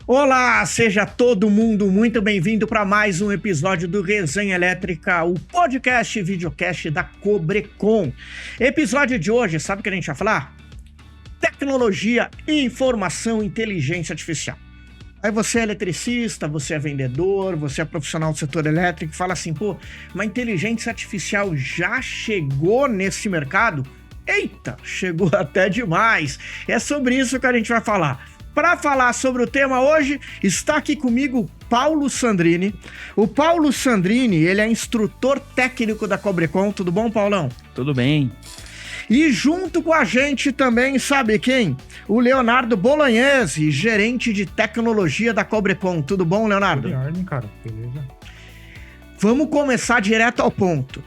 Olá, seja todo mundo muito bem-vindo para mais um episódio do Resenha Elétrica, o podcast e videocast da Cobrecon. Episódio de hoje, sabe o que a gente vai falar? Tecnologia, informação, inteligência artificial. Aí você é eletricista, você é vendedor, você é profissional do setor elétrico, fala assim, pô, mas inteligência artificial já chegou nesse mercado? Eita, chegou até demais. É sobre isso que a gente vai falar. Para falar sobre o tema hoje, está aqui comigo Paulo Sandrini. O Paulo Sandrini, ele é instrutor técnico da Cobrecon. Tudo bom, Paulão? Tudo bem. E junto com a gente também, sabe quem? O Leonardo Bolognese, gerente de tecnologia da Cobrecon. Tudo bom, Leonardo? Tudo em ordem, cara. Beleza. Vamos começar direto ao ponto.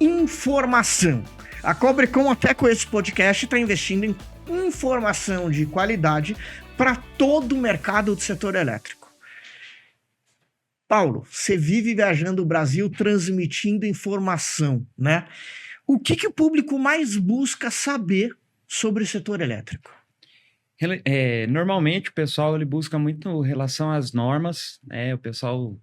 Informação. A Cobrecon, até com esse podcast, está investindo em informação de qualidade para todo o mercado do setor elétrico. Paulo, você vive viajando o Brasil transmitindo informação, né? O que o público mais busca saber sobre o setor elétrico? Normalmente o pessoal ele busca muito relação às normas, né? O pessoal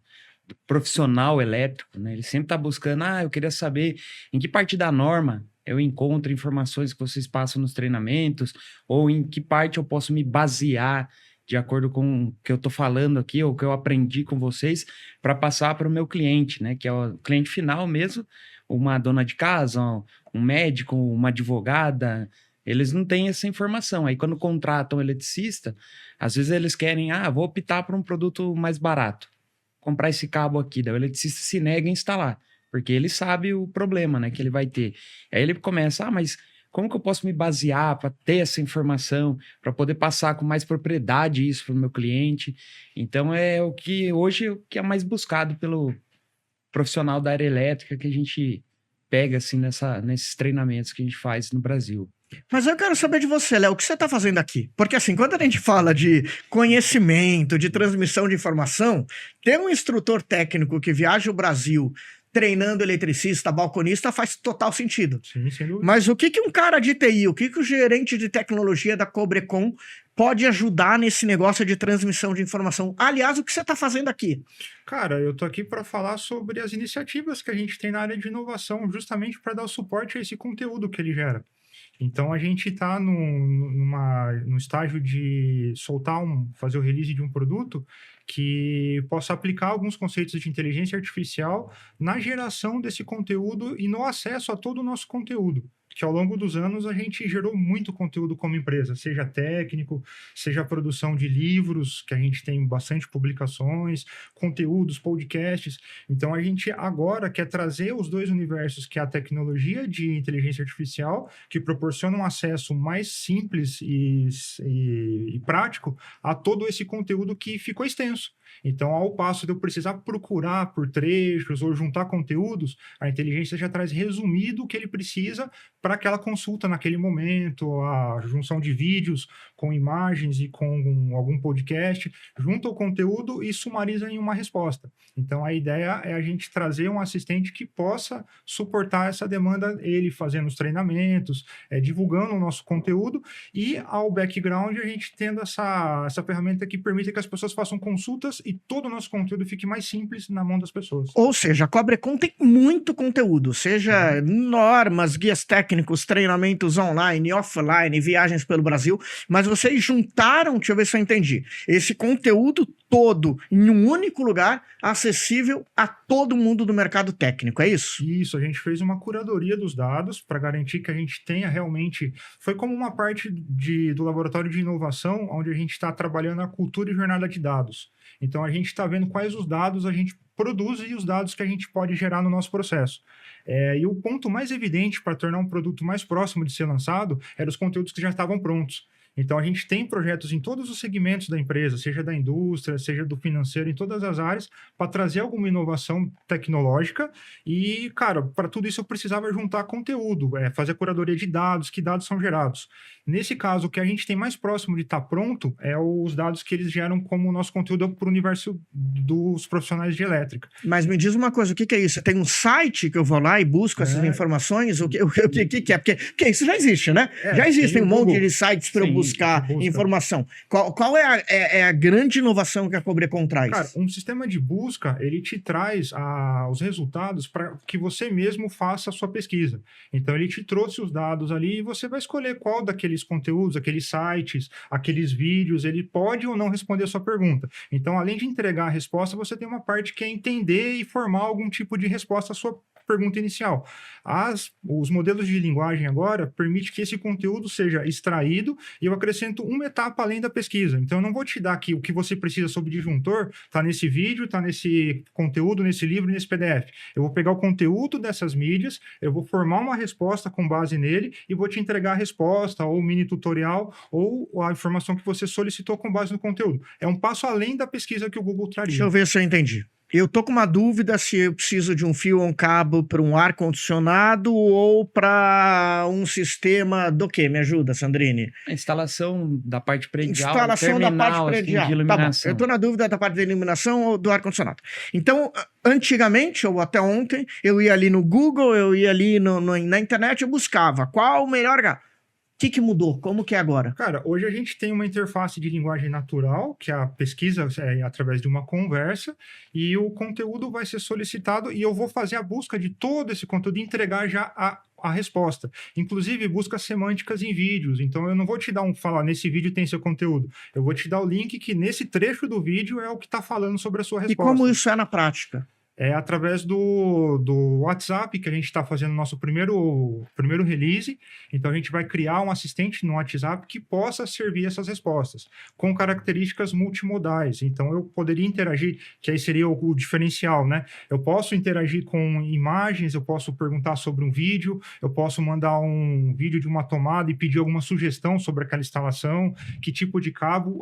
profissional elétrico, né? Ele sempre está buscando, eu queria saber em que parte da norma eu encontro informações que vocês passam nos treinamentos, ou em que parte eu posso me basear de acordo com o que eu estou falando aqui, ou o que eu aprendi com vocês, para passar para o meu cliente, né? Que é o cliente final mesmo, uma dona de casa, um médico, uma advogada. Eles não têm essa informação. Aí quando contratam um eletricista, às vezes eles querem, vou optar por um produto mais barato, comprar esse cabo aqui, daí o eletricista se nega a instalar, porque ele sabe o problema, né, que ele vai ter. Aí ele começa, mas como que eu posso me basear para ter essa informação, para poder passar com mais propriedade isso para o meu cliente? Então é o que hoje é mais buscado pelo profissional da área elétrica que a gente pega assim nesses treinamentos que a gente faz no Brasil. Mas eu quero saber de você, Léo, o que você está fazendo aqui? Porque assim, quando a gente fala de conhecimento, de transmissão de informação, ter um instrutor técnico que viaja o Brasil treinando eletricista, balconista, faz total sentido. Sim, sem dúvida. Mas o que um cara de TI, o que o gerente de tecnologia da Cobrecon pode ajudar nesse negócio de transmissão de informação? Aliás, o que você está fazendo aqui? Cara, eu tô aqui para falar sobre as iniciativas que a gente tem na área de inovação, justamente para dar o suporte a esse conteúdo que ele gera. Então, a gente está no estágio de fazer o release de um produto que possa aplicar alguns conceitos de inteligência artificial na geração desse conteúdo e no acesso a todo o nosso conteúdo. Que ao longo dos anos a gente gerou muito conteúdo como empresa, seja técnico, seja a produção de livros, que a gente tem bastante publicações, conteúdos, podcasts. Então a gente agora quer trazer os dois universos, que é a tecnologia de inteligência artificial, que proporciona um acesso mais simples e prático a todo esse conteúdo que ficou extenso. Então, ao passo de eu precisar procurar por trechos ou juntar conteúdos, a inteligência já traz resumido o que ele precisa para aquela consulta naquele momento, a junção de vídeos com imagens e com algum podcast, junta o conteúdo e sumariza em uma resposta. Então, a ideia é a gente trazer um assistente que possa suportar essa demanda, ele fazendo os treinamentos, divulgando o nosso conteúdo e, ao background, a gente tendo essa ferramenta que permite que as pessoas façam consultas e todo o nosso conteúdo fique mais simples na mão das pessoas. Ou seja, a Cobrecon tem muito conteúdo, seja normas, guias técnicos, treinamentos online, offline, viagens pelo Brasil, mas vocês juntaram, deixa eu ver se eu entendi, esse conteúdo todo em um único lugar, acessível a todo mundo do mercado técnico, é isso? Isso, a gente fez uma curadoria dos dados para garantir que a gente tenha realmente... Foi como uma parte do laboratório de inovação, onde a gente está trabalhando a cultura e jornada de dados. Então, a gente está vendo quais os dados a gente produz e os dados que a gente pode gerar no nosso processo. E o ponto mais evidente para tornar um produto mais próximo de ser lançado eram os conteúdos que já estavam prontos. Então, a gente tem projetos em todos os segmentos da empresa, seja da indústria, seja do financeiro, em todas as áreas, para trazer alguma inovação tecnológica. E, cara, para tudo isso eu precisava juntar conteúdo, fazer curadoria de dados, que dados são gerados. Nesse caso, o que a gente tem mais próximo de estar pronto é os dados que eles geram como nosso conteúdo para o universo dos profissionais de elétrica. Mas me diz uma coisa, o que é isso? Tem um site que eu vou lá e busco essas informações? O que é? Porque isso já existe, né? Já existem um monte de sites para eu buscar informação. Qual é a grande inovação que a Cobrecon traz? Cara, um sistema de busca, ele te traz os resultados para que você mesmo faça a sua pesquisa. Então, ele te trouxe os dados ali e você vai escolher qual daqueles conteúdos, aqueles sites, aqueles vídeos, ele pode ou não responder a sua pergunta. Então, além de entregar a resposta, você tem uma parte que é entender e formar algum tipo de resposta à sua pergunta inicial. Os modelos de linguagem agora permitem que esse conteúdo seja extraído e eu acrescento uma etapa além da pesquisa. Então, eu não vou te dar aqui o que você precisa sobre disjuntor, está nesse vídeo, está nesse conteúdo, nesse livro, nesse PDF. Eu vou pegar o conteúdo dessas mídias, eu vou formar uma resposta com base nele e vou te entregar a resposta, ou mini tutorial, ou a informação que você solicitou com base no conteúdo. É um passo além da pesquisa que o Google traria. Deixa eu ver se eu entendi. Eu tô com uma dúvida se eu preciso de um fio ou um cabo para um ar-condicionado ou para um sistema do quê? Me ajuda, Sandrine. A instalação da parte predial, instalação da parte predial. Assim, de iluminação. Tá bom. Eu tô na dúvida da parte da iluminação ou do ar-condicionado. Então, antigamente, ou até ontem, eu ia ali no Google, eu ia ali na internet, eu buscava qual o melhor... O que mudou? Como que é agora? Cara, hoje a gente tem uma interface de linguagem natural, que a pesquisa é através de uma conversa, e o conteúdo vai ser solicitado e eu vou fazer a busca de todo esse conteúdo e entregar já a resposta. Inclusive, buscas semânticas em vídeos. Então, eu não vou te dar falar, nesse vídeo tem seu conteúdo. Eu vou te dar o link que nesse trecho do vídeo é o que está falando sobre a sua resposta. E como isso é na prática? É através do WhatsApp que a gente está fazendo o nosso primeiro release. Então, a gente vai criar um assistente no WhatsApp que possa servir essas respostas, com características multimodais. Então, eu poderia interagir, que aí seria o diferencial, né? Eu posso interagir com imagens, eu posso perguntar sobre um vídeo, eu posso mandar um vídeo de uma tomada e pedir alguma sugestão sobre aquela instalação, que tipo de cabo,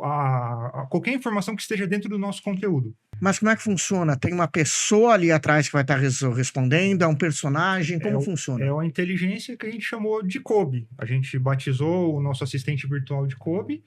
qualquer informação que esteja dentro do nosso conteúdo. Mas como é que funciona? Tem uma pessoa ali atrás que vai estar respondendo? É um personagem? Como funciona? É uma inteligência que a gente chamou de Kobe. A gente batizou o nosso assistente virtual de Kobe.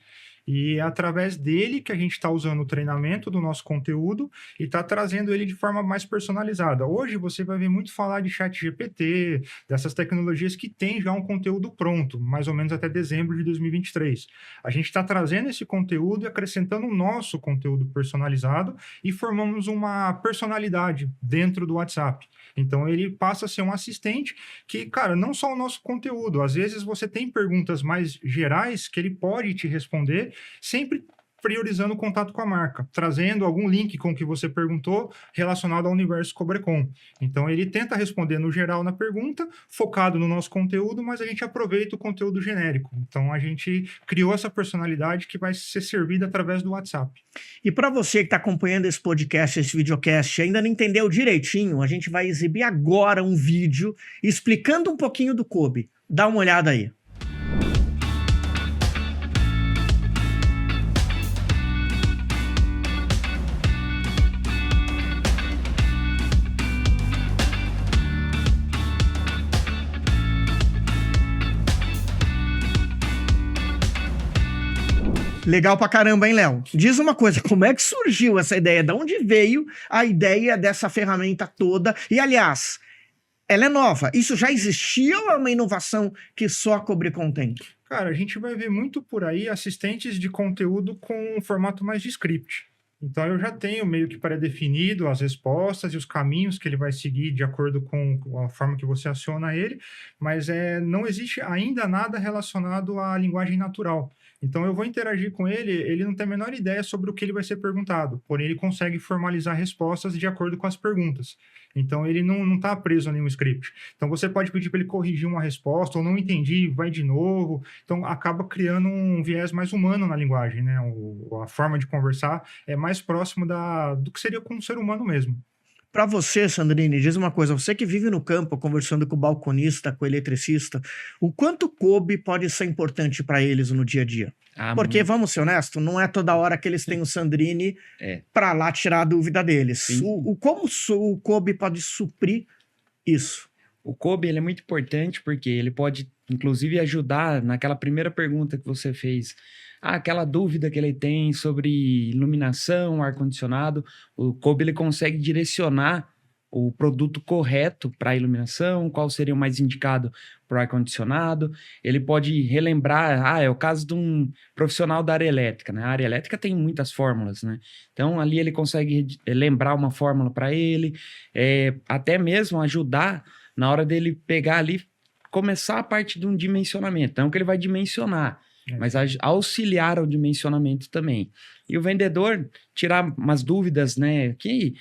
E é através dele que a gente está usando o treinamento do nosso conteúdo e está trazendo ele de forma mais personalizada. Hoje você vai ver muito falar de ChatGPT, dessas tecnologias que tem já um conteúdo pronto, mais ou menos até dezembro de 2023. A gente está trazendo esse conteúdo e acrescentando o nosso conteúdo personalizado e formamos uma personalidade dentro do WhatsApp. Então, ele passa a ser um assistente que, cara, não só o nosso conteúdo. Às vezes, você tem perguntas mais gerais que ele pode te responder, sempre priorizando o contato com a marca, trazendo algum link com o que você perguntou relacionado ao universo Cobrecon. Então, ele tenta responder no geral na pergunta, focado no nosso conteúdo, mas a gente aproveita o conteúdo genérico. Então, a gente criou essa personalidade que vai ser servida através do WhatsApp. E para você que está acompanhando esse podcast, esse videocast, ainda não entendeu direitinho, a gente vai exibir agora um vídeo explicando um pouquinho do Kobe. Dá uma olhada aí. Legal pra caramba, hein, Léo? Diz uma coisa, como é que surgiu essa ideia? De onde veio a ideia dessa ferramenta toda? E, aliás, ela é nova. Isso já existia ou é uma inovação que só a Cobrecon tem? Cara, a gente vai ver muito por aí assistentes de conteúdo com um formato mais de script. Então, eu já tenho meio que pré-definido as respostas e os caminhos que ele vai seguir de acordo com a forma que você aciona ele, mas não existe ainda nada relacionado à linguagem natural. Então, eu vou interagir com ele, ele não tem a menor ideia sobre o que ele vai ser perguntado, porém, ele consegue formalizar respostas de acordo com as perguntas. Então, ele não está preso a nenhum script. Então, você pode pedir para ele corrigir uma resposta, ou não entendi, vai de novo. Então, acaba criando um viés mais humano na linguagem, né? A forma de conversar é mais próximo do que seria com um ser humano mesmo. Para você, Sandrine, diz uma coisa, você que vive no campo, conversando com o balconista, com o eletricista, o quanto o Kobe pode ser importante para eles no dia a dia? Porque, vamos ser honestos, não é toda hora que eles têm o Sandrine para lá tirar a dúvida deles. Como o Kobe pode suprir isso? O Kobe ele é muito importante porque ele pode inclusive ajudar naquela primeira pergunta que você fez. Aquela dúvida que ele tem sobre iluminação, ar-condicionado, o Kobe ele consegue direcionar o produto correto para a iluminação, qual seria o mais indicado para o ar-condicionado. Ele pode relembrar, é o caso de um profissional da área elétrica, né? A área elétrica tem muitas fórmulas, né? Então, ali ele consegue lembrar uma fórmula para ele, até mesmo ajudar na hora dele pegar ali, começar a parte de um dimensionamento. Então, que ele vai dimensionar, mas auxiliar ao dimensionamento também. E o vendedor tirar umas dúvidas, né, que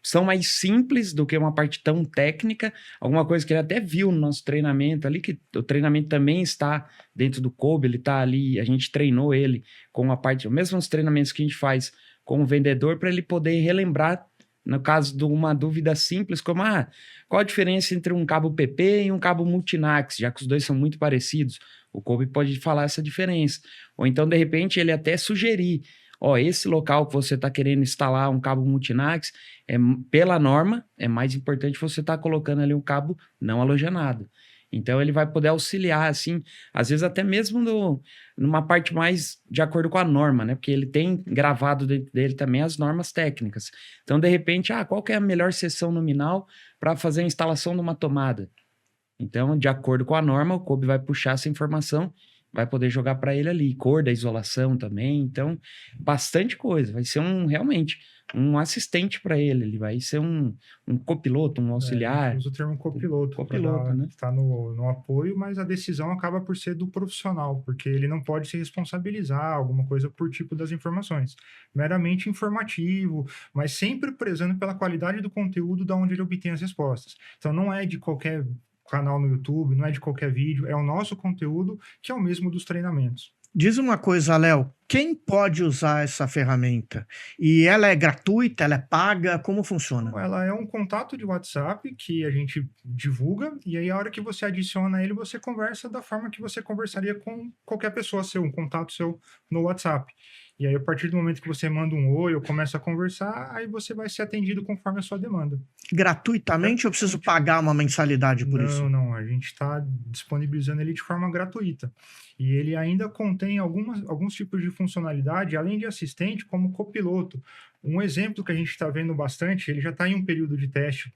são mais simples do que uma parte tão técnica, alguma coisa que ele até viu no nosso treinamento ali, que o treinamento também está dentro do Kobe, ele está ali, a gente treinou ele com a parte, mesmo os treinamentos que a gente faz com o vendedor, para ele poder relembrar, no caso de uma dúvida simples, como, qual a diferença entre um cabo PP e um cabo Multinax, já que os dois são muito parecidos, o Kobe pode falar essa diferença, ou então, de repente, ele até sugerir, esse local que você está querendo instalar um cabo Multinax, pela norma, é mais importante você estar colocando ali um cabo não halogenado. Então, ele vai poder auxiliar, assim, às vezes até mesmo numa parte mais de acordo com a norma, né? Porque ele tem gravado dentro dele também as normas técnicas. Então, de repente, qual que é a melhor seção nominal para fazer a instalação de uma tomada? Então, de acordo com a norma, o Kobe vai puxar essa informação, vai poder jogar para ele ali, cor da isolação também, então, bastante coisa, vai ser realmente um assistente para ele, ele vai ser um copiloto, um auxiliar. Usa o termo copiloto, né? Está no apoio, mas a decisão acaba por ser do profissional, porque ele não pode se responsabilizar alguma coisa por tipo das informações, meramente informativo, mas sempre prezando pela qualidade do conteúdo da onde ele obtém as respostas. Então, não é de qualquer canal no YouTube, não é de qualquer vídeo, é o nosso conteúdo, que é o mesmo dos treinamentos. Diz uma coisa, Léo, quem pode usar essa ferramenta? E ela é gratuita, ela é paga, como funciona? Ela é um contato de WhatsApp que a gente divulga, e aí a hora que você adiciona ele, você conversa da forma que você conversaria com qualquer pessoa seu, um contato seu no WhatsApp. E aí, a partir do momento que você manda um oi ou começa a conversar, aí você vai ser atendido conforme a sua demanda. Gratuitamente ou eu preciso pagar uma mensalidade por isso? Não, a gente está disponibilizando ele de forma gratuita. E ele ainda contém alguns tipos de funcionalidade, além de assistente, como copiloto. Um exemplo que a gente está vendo bastante, ele já está em um período de teste,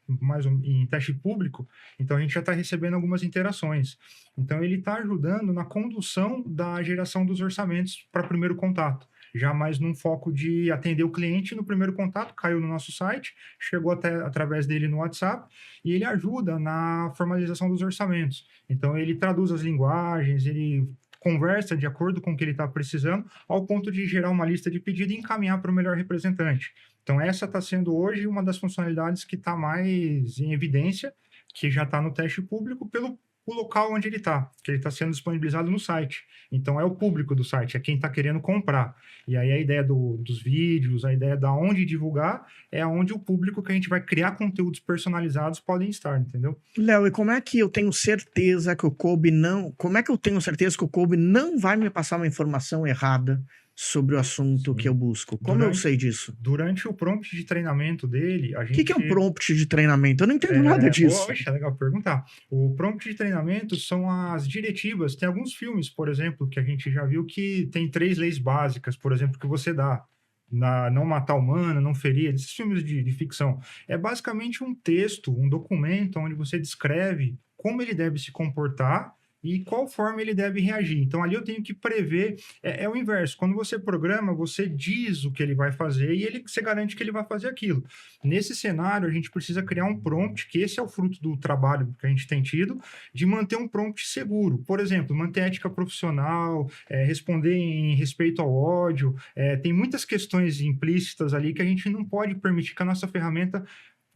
em teste público, então a gente já está recebendo algumas interações. Então, ele está ajudando na condução da geração dos orçamentos para primeiro contato. Já mais num foco de atender o cliente no primeiro contato, caiu no nosso site, chegou até através dele no WhatsApp, e ele ajuda na formalização dos orçamentos. Então, ele traduz as linguagens, ele conversa de acordo com o que ele está precisando, ao ponto de gerar uma lista de pedido e encaminhar para o melhor representante. Então, essa está sendo hoje uma das funcionalidades que está mais em evidência, que já está no teste público pelo o local onde ele está, que ele está sendo disponibilizado no site. Então, é o público do site, é quem está querendo comprar. E aí, a ideia dos vídeos, a ideia da onde divulgar, é onde o público que a gente vai criar conteúdos personalizados podem estar, entendeu? Léo, e como é que eu tenho certeza que o Kobe não... Como é que eu tenho certeza que o Kobe não vai me passar uma informação errada sobre o assunto que eu busco? Como eu sei disso? Durante o prompt de treinamento dele, a gente... O que é um prompt de treinamento? Eu não entendo nada disso. Poxa, é legal perguntar. O prompt de treinamento são as diretivas. Tem alguns filmes, por exemplo, que a gente já viu que tem 3 leis básicas, por exemplo, que você dá. Não matar humano, não ferir, esses filmes de ficção. É basicamente um texto, um documento onde você descreve como ele deve se comportar e qual forma ele deve reagir. Então, ali eu tenho que prever, é o inverso. Quando você programa, você diz o que ele vai fazer e você garante que ele vai fazer aquilo. Nesse cenário, a gente precisa criar um prompt, que esse é o fruto do trabalho que a gente tem tido, de manter um prompt seguro. Por exemplo, manter ética profissional, responder em respeito ao ódio. Tem muitas questões implícitas ali que a gente não pode permitir que a nossa ferramenta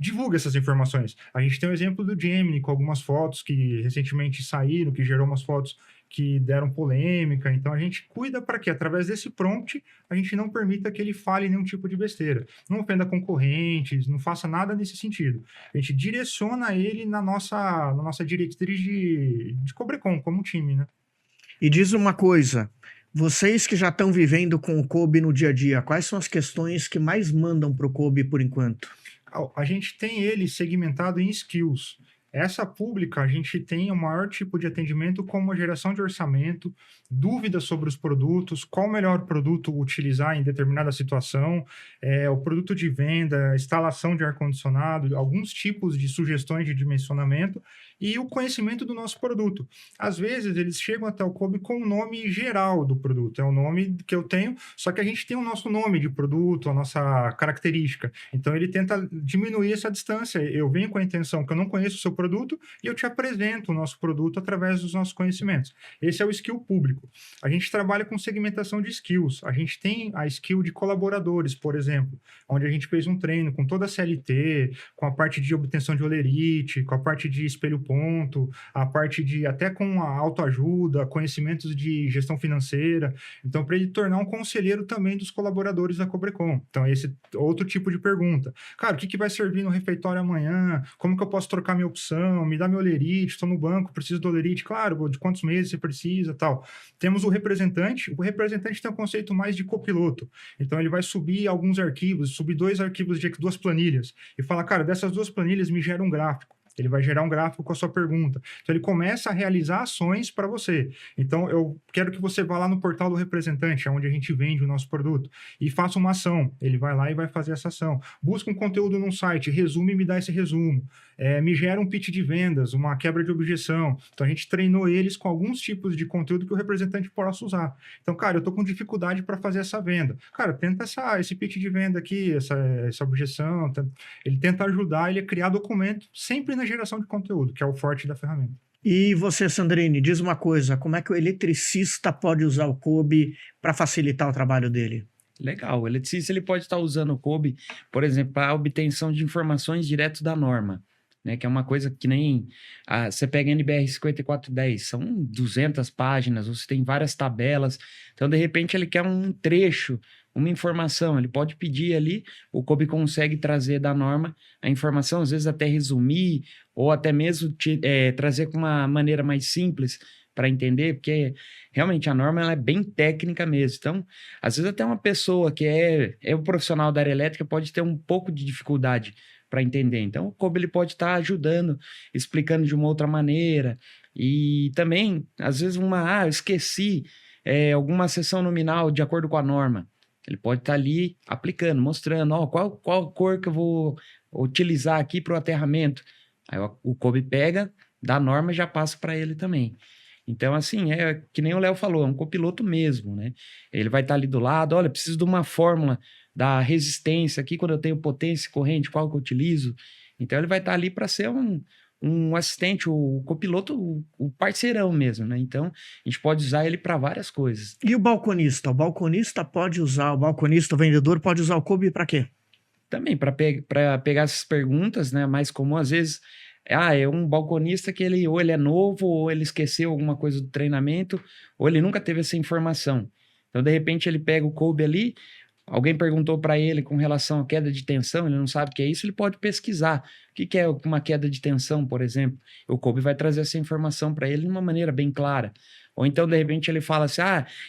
divulga essas informações. A gente tem o exemplo do Gemini, com algumas fotos que recentemente saíram, que gerou umas fotos que deram polêmica. Então, a gente cuida para que, através desse prompt, a gente não permita que ele fale nenhum tipo de besteira. Não ofenda concorrentes, não faça nada nesse sentido. A gente direciona ele na nossa diretriz de Cobrecon, como time, né? E diz uma coisa, vocês que já estão vivendo com o Kobe no dia a dia, quais são as questões que mais mandam para o Kobe por enquanto? A gente tem ele segmentado em skills. Essa pública, a gente tem o maior tipo de atendimento como a geração de orçamento, dúvidas sobre os produtos, qual o melhor produto utilizar em determinada situação, o produto de venda, instalação de ar-condicionado, alguns tipos de sugestões de dimensionamento e o conhecimento do nosso produto. Às vezes, eles chegam até o Kobe com o nome geral do produto, é o nome que eu tenho, só que a gente tem o nosso nome de produto, a nossa característica. Então, ele tenta diminuir essa distância. Eu venho com a intenção que eu não conheço o seu produto e eu te apresento o nosso produto através dos nossos conhecimentos. Esse é o skill público. A gente trabalha com segmentação de skills. A gente tem a skill de colaboradores, por exemplo, onde a gente fez um treino com toda a CLT, com a parte de obtenção de holerite, com a parte de espelho ponto, a parte de até com a autoajuda, conhecimentos de gestão financeira. Então, para ele tornar um conselheiro também dos colaboradores da Cobrecon. Então, esse outro tipo de pergunta. Cara, o que vai servir no refeitório amanhã? Como que eu posso trocar minha opção? Me dá meu holerite, estou no banco, preciso do holerite. Claro, de quantos meses você precisa, tal. Temos o representante. O representante tem um conceito mais de copiloto. Então, ele vai subir alguns arquivos, subir 2 arquivos de 2 planilhas e fala, cara, dessas 2 planilhas me gera um gráfico. Ele vai gerar um gráfico com a sua pergunta. Então, ele começa a realizar ações para você. Então, eu quero que você vá lá no portal do representante, onde a gente vende o nosso produto, e faça uma ação. Ele vai lá e vai fazer essa ação. Busca um conteúdo num site, resume e me dá esse resumo. Me gera um pitch de vendas, uma quebra de objeção. Então, a gente treinou eles com alguns tipos de conteúdo que o representante possa usar. Então, cara, eu estou com dificuldade para fazer essa venda. Cara, tenta esse pitch de venda aqui, essa objeção. Ele tenta ajudar ele a criar documento, sempre na geração de conteúdo, que é o forte da ferramenta. E você, Sandrine, diz uma coisa, como é que o eletricista pode usar o Kobe para facilitar o trabalho dele? Legal, o eletricista ele pode estar usando o Kobe, por exemplo, para a obtenção de informações direto da norma, né, que é uma coisa que nem você pega a NBR 5410, são 200 páginas, você tem várias tabelas, então de repente ele quer um trecho, uma informação, ele pode pedir ali, o Kobe consegue trazer da norma a informação, às vezes até resumir, ou até mesmo trazer com uma maneira mais simples para entender, porque realmente a norma ela é bem técnica mesmo. Então, às vezes até uma pessoa que é um profissional da área elétrica pode ter um pouco de dificuldade para entender. Então, o Kobe ele pode estar ajudando, explicando de uma outra maneira. E também, às vezes, eu esqueci alguma seção nominal de acordo com a norma. Ele pode estar ali aplicando, mostrando, qual cor que eu vou utilizar aqui para o aterramento. Aí o Kobe pega, da norma e já passa para ele também. Então, assim, é que nem o Léo falou, é um copiloto mesmo, né? Ele vai estar ali do lado, olha, preciso de uma fórmula da resistência aqui, quando eu tenho potência e corrente, qual que eu utilizo? Então, ele vai estar ali para ser um assistente, o copiloto, o parceirão mesmo, né? Então, a gente pode usar ele para várias coisas. E o balconista? O balconista, o vendedor pode usar o Kobe para quê? Também, para pegar essas perguntas, né? Mais comum, às vezes, é um balconista que ou ele é novo, ou ele esqueceu alguma coisa do treinamento, ou ele nunca teve essa informação. Então, de repente, ele pega o Kobe ali, alguém perguntou para ele com relação à queda de tensão, ele não sabe o que é isso, ele pode pesquisar. O que é uma queda de tensão, por exemplo? O Kobe vai trazer essa informação para ele de uma maneira bem clara. Ou então, de repente, ele fala assim,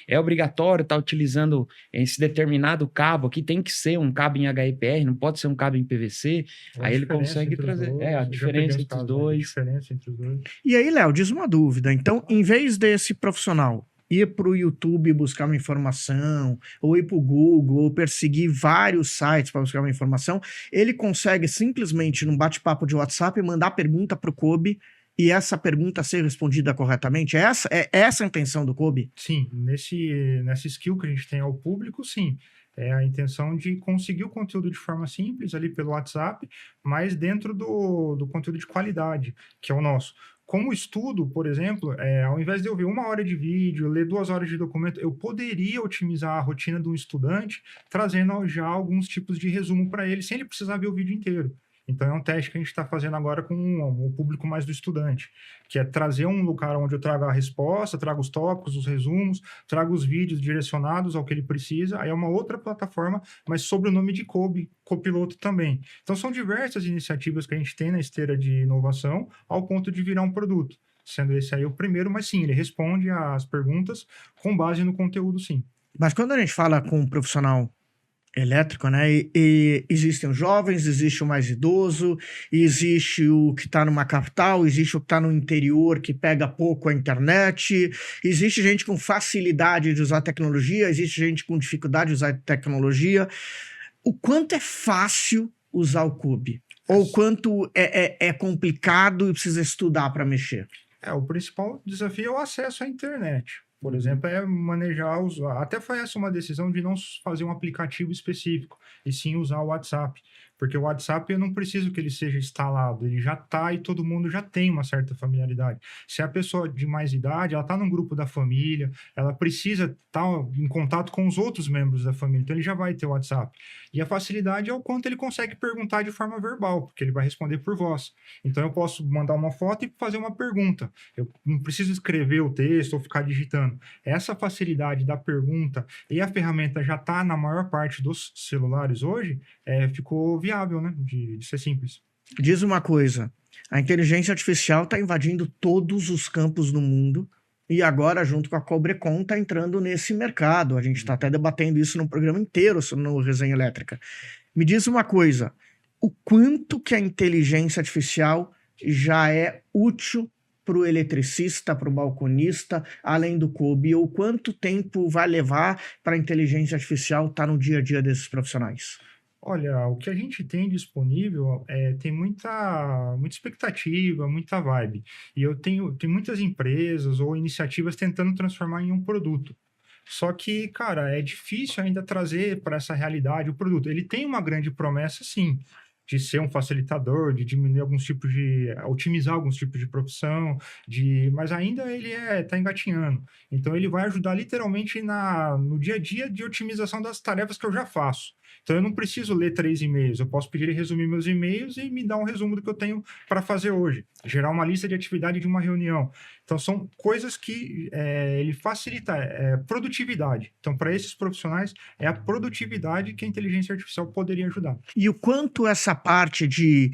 é obrigatório estar utilizando esse determinado cabo aqui, tem que ser um cabo em HIPR, não pode ser um cabo em PVC. Aí ele consegue trazer a diferença entre os dois. E aí, Léo, diz uma dúvida. Então, em vez desse profissional ir para o YouTube buscar uma informação, ou ir para o Google, ou perseguir vários sites para buscar uma informação, ele consegue simplesmente, num bate-papo de WhatsApp, mandar pergunta para o Kobe e essa pergunta ser respondida corretamente? É essa a intenção do Kobe? Sim, nessa skill que a gente tem ao público, sim. É a intenção de conseguir o conteúdo de forma simples ali pelo WhatsApp, mas dentro do conteúdo de qualidade, que é o nosso. Como estudo, por exemplo, ao invés de eu ver 1 hora de vídeo, ler 2 horas de documento, eu poderia otimizar a rotina de um estudante, trazendo já alguns tipos de resumo para ele, sem ele precisar ver o vídeo inteiro. Então, é um teste que a gente está fazendo agora com o público mais do estudante, que é trazer um lugar onde eu trago a resposta, trago os tópicos, os resumos, trago os vídeos direcionados ao que ele precisa. Aí é uma outra plataforma, mas sob o nome de Kobe, copiloto também. Então, são diversas iniciativas que a gente tem na esteira de inovação, ao ponto de virar um produto. Sendo esse aí o primeiro, mas sim, ele responde às perguntas com base no conteúdo, sim. Mas quando a gente fala com um profissional elétrico, né? E existem os jovens, existe o mais idoso, existe o que está numa capital, existe o que está no interior, que pega pouco a internet, existe gente com facilidade de usar tecnologia, existe gente com dificuldade de usar tecnologia. O quanto é fácil usar o Cube? Ou o quanto é complicado e precisa estudar para mexer? O principal desafio é o acesso à internet. Por exemplo, é manejar os... Até foi essa uma decisão de não fazer um aplicativo específico, e sim usar o WhatsApp. Porque o WhatsApp eu não preciso que ele seja instalado, ele já está e todo mundo já tem uma certa familiaridade. Se a pessoa de mais idade, ela está num grupo da família, ela precisa estar em contato com os outros membros da família, então ele já vai ter o WhatsApp. E a facilidade é o quanto ele consegue perguntar de forma verbal, porque ele vai responder por voz. Então eu posso mandar uma foto e fazer uma pergunta. Eu não preciso escrever o texto ou ficar digitando. Essa facilidade da pergunta e a ferramenta já está na maior parte dos celulares hoje, ficou viável, né? De ser simples. Diz uma coisa, a inteligência artificial está invadindo todos os campos do mundo e agora, junto com a Cobrecon, está entrando nesse mercado. A gente está até debatendo isso no programa inteiro no Resenha Elétrica. Me diz uma coisa, o quanto que a inteligência artificial já é útil para o eletricista, para o balconista, além do Cube, ou quanto tempo vai levar para a inteligência artificial estar no dia a dia desses profissionais? Olha, o que a gente tem disponível tem muita expectativa, muita vibe. E tem muitas empresas ou iniciativas tentando transformar em um produto. Só que, cara, é difícil ainda trazer para essa realidade o produto. Ele tem uma grande promessa, sim, de ser um facilitador, de diminuir otimizar alguns tipos de profissão, mas ainda ele está engatinhando. Então, ele vai ajudar literalmente no dia a dia de otimização das tarefas que eu já faço. Então, eu não preciso ler 3 e-mails, eu posso pedir ele resumir meus e-mails e me dar um resumo do que eu tenho para fazer hoje, gerar uma lista de atividade de uma reunião. Então, são coisas que ele facilita, produtividade. Então, para esses profissionais, é a produtividade que a inteligência artificial poderia ajudar. E o quanto essa parte de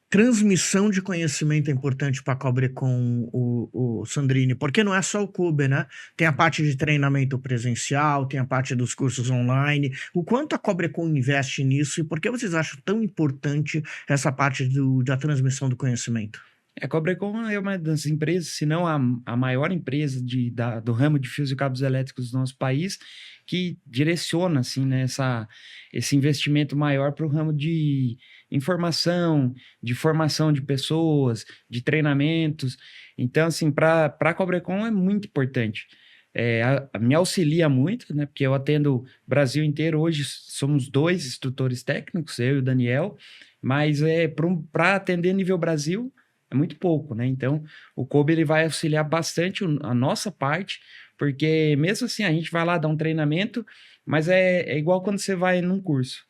transmissão de conhecimento é importante para a Cobrecon, o Sandrini, porque não é só o Cube, né? Tem a parte de treinamento presencial, tem a parte dos cursos online. O quanto a Cobrecon investe nisso e por que vocês acham tão importante essa parte da transmissão do conhecimento? A Cobrecon é uma das empresas, se não a maior empresa do ramo de fios e cabos elétricos do nosso país, que direciona assim, né, esse investimento maior para o ramo de informação, de formação de pessoas, de treinamentos. Então, assim, para a Cobrecon é muito importante. Me auxilia muito, né, porque eu atendo o Brasil inteiro. Hoje somos 2 instrutores técnicos, eu e o Daniel, mas para atender nível Brasil é muito pouco, né? Então, o Cube ele vai auxiliar bastante a nossa parte, porque mesmo assim a gente vai lá dar um treinamento, mas é igual quando você vai num curso.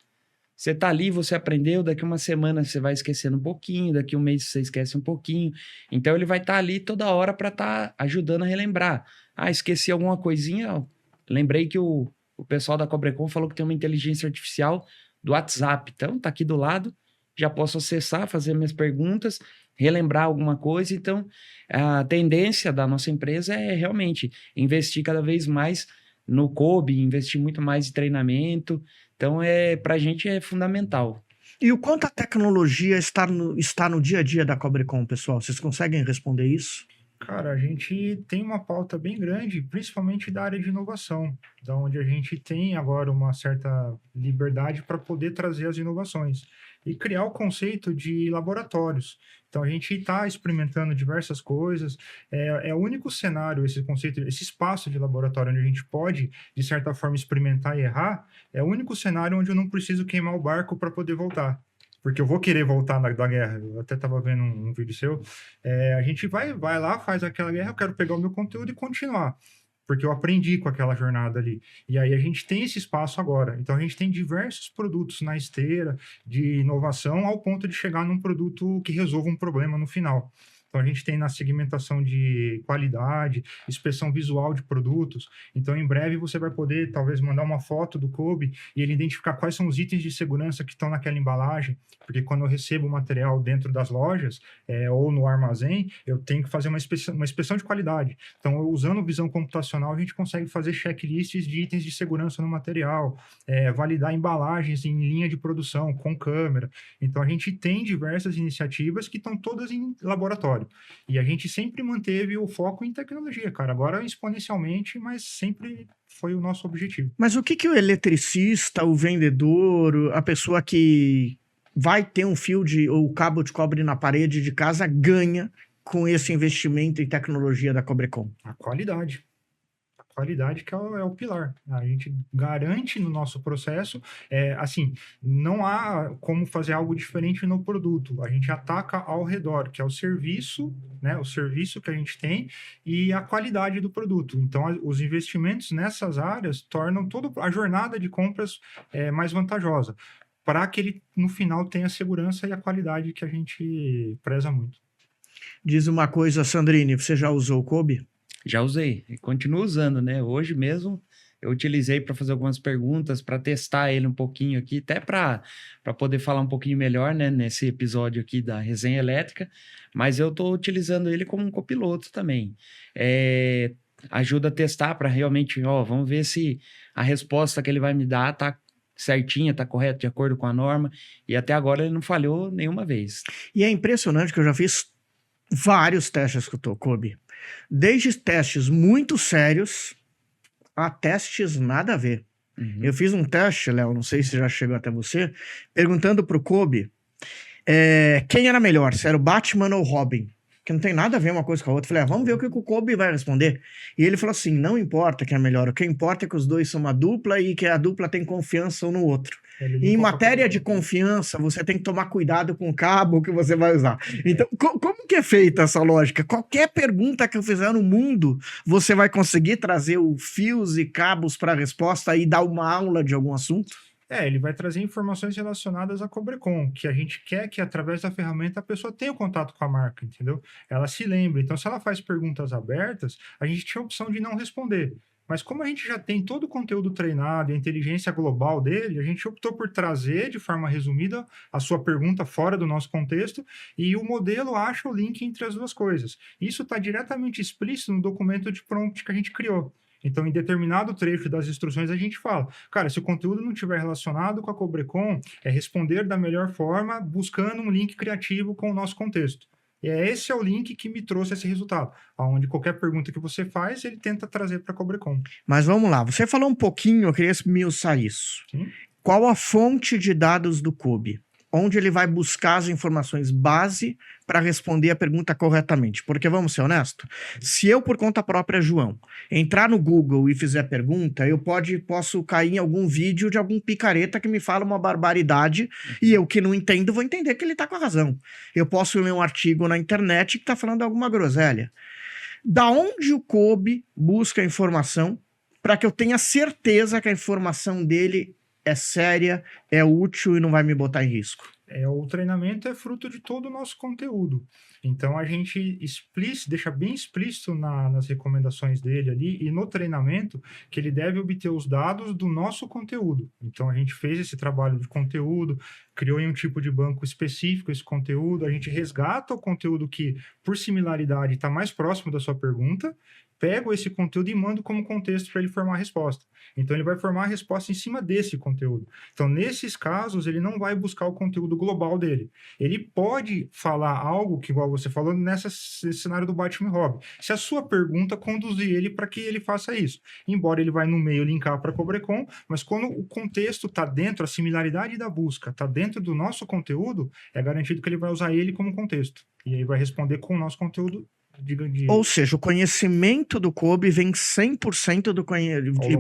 Você tá ali, você aprendeu, daqui uma semana você vai esquecendo um pouquinho, daqui um mês você esquece um pouquinho. Então, ele vai estar ali toda hora para estar ajudando a relembrar. Ah, esqueci alguma coisinha, lembrei que o pessoal da Cobrecon falou que tem uma inteligência artificial do WhatsApp. Então, tá aqui do lado, já posso acessar, fazer minhas perguntas, relembrar alguma coisa. Então, a tendência da nossa empresa é realmente investir cada vez mais no Cube, investir muito mais em treinamento. Então, para a gente é fundamental. E o quanto a tecnologia está no dia a dia da Cobrecon, pessoal? Vocês conseguem responder isso? Cara, a gente tem uma pauta bem grande, principalmente da área de inovação, da onde a gente tem agora uma certa liberdade para poder trazer as inovações e criar o conceito de laboratórios. Então, a gente está experimentando diversas coisas. É o único cenário, esse conceito, esse espaço de laboratório onde a gente pode, de certa forma, experimentar e errar, é o único cenário onde eu não preciso queimar o barco para poder voltar. Porque eu vou querer voltar da guerra. Eu até estava vendo um vídeo seu. A gente vai lá, faz aquela guerra, eu quero pegar o meu conteúdo e continuar. Porque eu aprendi com aquela jornada ali. E aí a gente tem esse espaço agora. Então a gente tem diversos produtos na esteira de inovação ao ponto de chegar num produto que resolva um problema no final. Então, a gente tem na segmentação de qualidade, inspeção visual de produtos. Então, em breve, você vai poder, talvez, mandar uma foto do Kobe e ele identificar quais são os itens de segurança que estão naquela embalagem, porque quando eu recebo o material dentro das lojas ou no armazém, eu tenho que fazer uma inspeção de qualidade. Então, usando visão computacional, a gente consegue fazer checklists de itens de segurança no material, validar embalagens em linha de produção, com câmera. Então, a gente tem diversas iniciativas que estão todas em laboratório. E a gente sempre manteve o foco em tecnologia, cara. Agora, exponencialmente, mas sempre foi o nosso objetivo. Mas o que o eletricista, o vendedor, a pessoa que vai ter um fio ou cabo de cobre na parede de casa ganha com esse investimento em tecnologia da Cobrecon? A qualidade. A qualidade que é o pilar. A gente garante no nosso processo, assim, não há como fazer algo diferente no produto. A gente ataca ao redor, que é o serviço, né? O serviço que a gente tem e a qualidade do produto. Então, os investimentos nessas áreas tornam toda a jornada de compras mais vantajosa, para que ele, no final, tenha a segurança e a qualidade que a gente preza muito. Diz uma coisa, Sandrine, você já usou o Kobe? Já usei e continuo usando, né? Hoje mesmo eu utilizei para fazer algumas perguntas, para testar ele um pouquinho aqui, até para poder falar um pouquinho melhor, né, nesse episódio aqui da Resenha Elétrica, mas eu estou utilizando ele como um copiloto também. Ajuda a testar para realmente, vamos ver se a resposta que ele vai me dar tá certinha, tá correta, de acordo com a norma, e até agora ele não falhou nenhuma vez. E é impressionante que eu já fiz vários testes com o Kobe. Desde testes muito sérios a testes nada a ver. Uhum. Eu fiz um teste, Léo, não sei se já chegou até você, perguntando pro Kobe quem era melhor, se era o Batman ou o Robin. Que não tem nada a ver uma coisa com a outra. Eu falei, vamos ver o que o Kobe vai responder. E ele falou assim, não importa quem é melhor, o que importa é que os dois são uma dupla e que a dupla tem confiança um no outro. E em matéria de confiança, você tem que tomar cuidado com o cabo que você vai usar. Então, como que é feita essa lógica? Qualquer pergunta que eu fizer no mundo, você vai conseguir trazer os fios e cabos para a resposta e dar uma aula de algum assunto? Ele vai trazer informações relacionadas à Cobrecon, que a gente quer que, através da ferramenta, a pessoa tenha contato com a marca, entendeu? Ela se lembre. Então, se ela faz perguntas abertas, a gente tinha a opção de não responder. Mas como a gente já tem todo o conteúdo treinado, a inteligência global dele, a gente optou por trazer, de forma resumida, a sua pergunta fora do nosso contexto, e o modelo acha o link entre as duas coisas. Isso está diretamente explícito no documento de prompt que a gente criou. Então, em determinado trecho das instruções, a gente fala, cara, se o conteúdo não estiver relacionado com a Cobrecon, é responder da melhor forma, buscando um link criativo com o nosso contexto. E esse é o link que me trouxe esse resultado, onde qualquer pergunta que você faz, ele tenta trazer para a Cobrecon. Mas vamos lá, você falou um pouquinho, eu queria esmiuçar isso. Sim. Qual a fonte de dados do Kobe? Onde ele vai buscar as informações base para responder a pergunta corretamente? Porque, vamos ser honestos, se eu, por conta própria, João, entrar no Google e fizer pergunta, eu posso cair em algum vídeo de algum picareta que me fala uma barbaridade e eu que não entendo vou entender que ele está com a razão. Eu posso ler um artigo na internet que está falando alguma groselha. Da onde o Kobe busca a informação para que eu tenha certeza que a informação dele é séria, é útil e não vai me botar em risco? O treinamento é fruto de todo o nosso conteúdo. Então, a gente deixa bem explícito nas recomendações dele ali e no treinamento que ele deve obter os dados do nosso conteúdo. Então, a gente fez esse trabalho de conteúdo, criou em um tipo de banco específico esse conteúdo, a gente resgata o conteúdo que, por similaridade, está mais próximo da sua pergunta, pego esse conteúdo e mando como contexto para ele formar a resposta. Então, ele vai formar a resposta em cima desse conteúdo. Então, nesses casos, ele não vai buscar o conteúdo global dele. Ele pode falar algo que, igual você falou, nesse cenário do Batman e Robin. Se a sua pergunta conduzir ele para que ele faça isso. Embora ele vai no meio linkar para a Cobrecon, mas quando o contexto está dentro, a similaridade da busca está dentro do nosso conteúdo, é garantido que ele vai usar ele como contexto. E aí vai responder com o nosso conteúdo. Ou seja, o conhecimento do Kobe vem 100%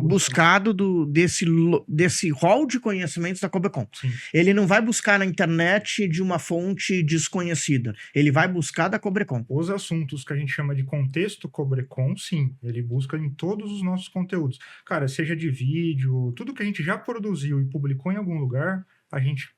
buscado desse rol de conhecimentos da Cobrecon. Sim. Ele não vai buscar na internet de uma fonte desconhecida. Ele vai buscar da Cobrecon. Os assuntos que a gente chama de contexto Cobrecon, sim. Ele busca em todos os nossos conteúdos. Cara, seja de vídeo, tudo que a gente já produziu e publicou em algum lugar, a gente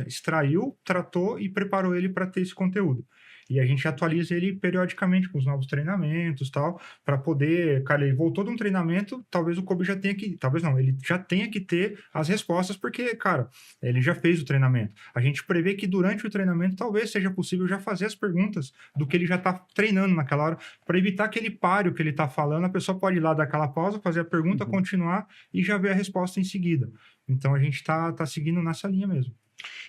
extraiu, tratou e preparou ele para ter esse conteúdo. E a gente atualiza ele periodicamente com os novos treinamentos e tal, para poder, cara, ele voltou de um treinamento, talvez o Kobe já tenha que, talvez não, ele já tenha que ter as respostas, porque, cara, ele já fez o treinamento. A gente prevê que durante o treinamento talvez seja possível já fazer as perguntas do que ele já está treinando naquela hora, para evitar aquele páreo que ele está falando, a pessoa pode ir lá dar aquela pausa, fazer a pergunta, continuar e já ver a resposta em seguida. Então a gente tá seguindo nessa linha mesmo.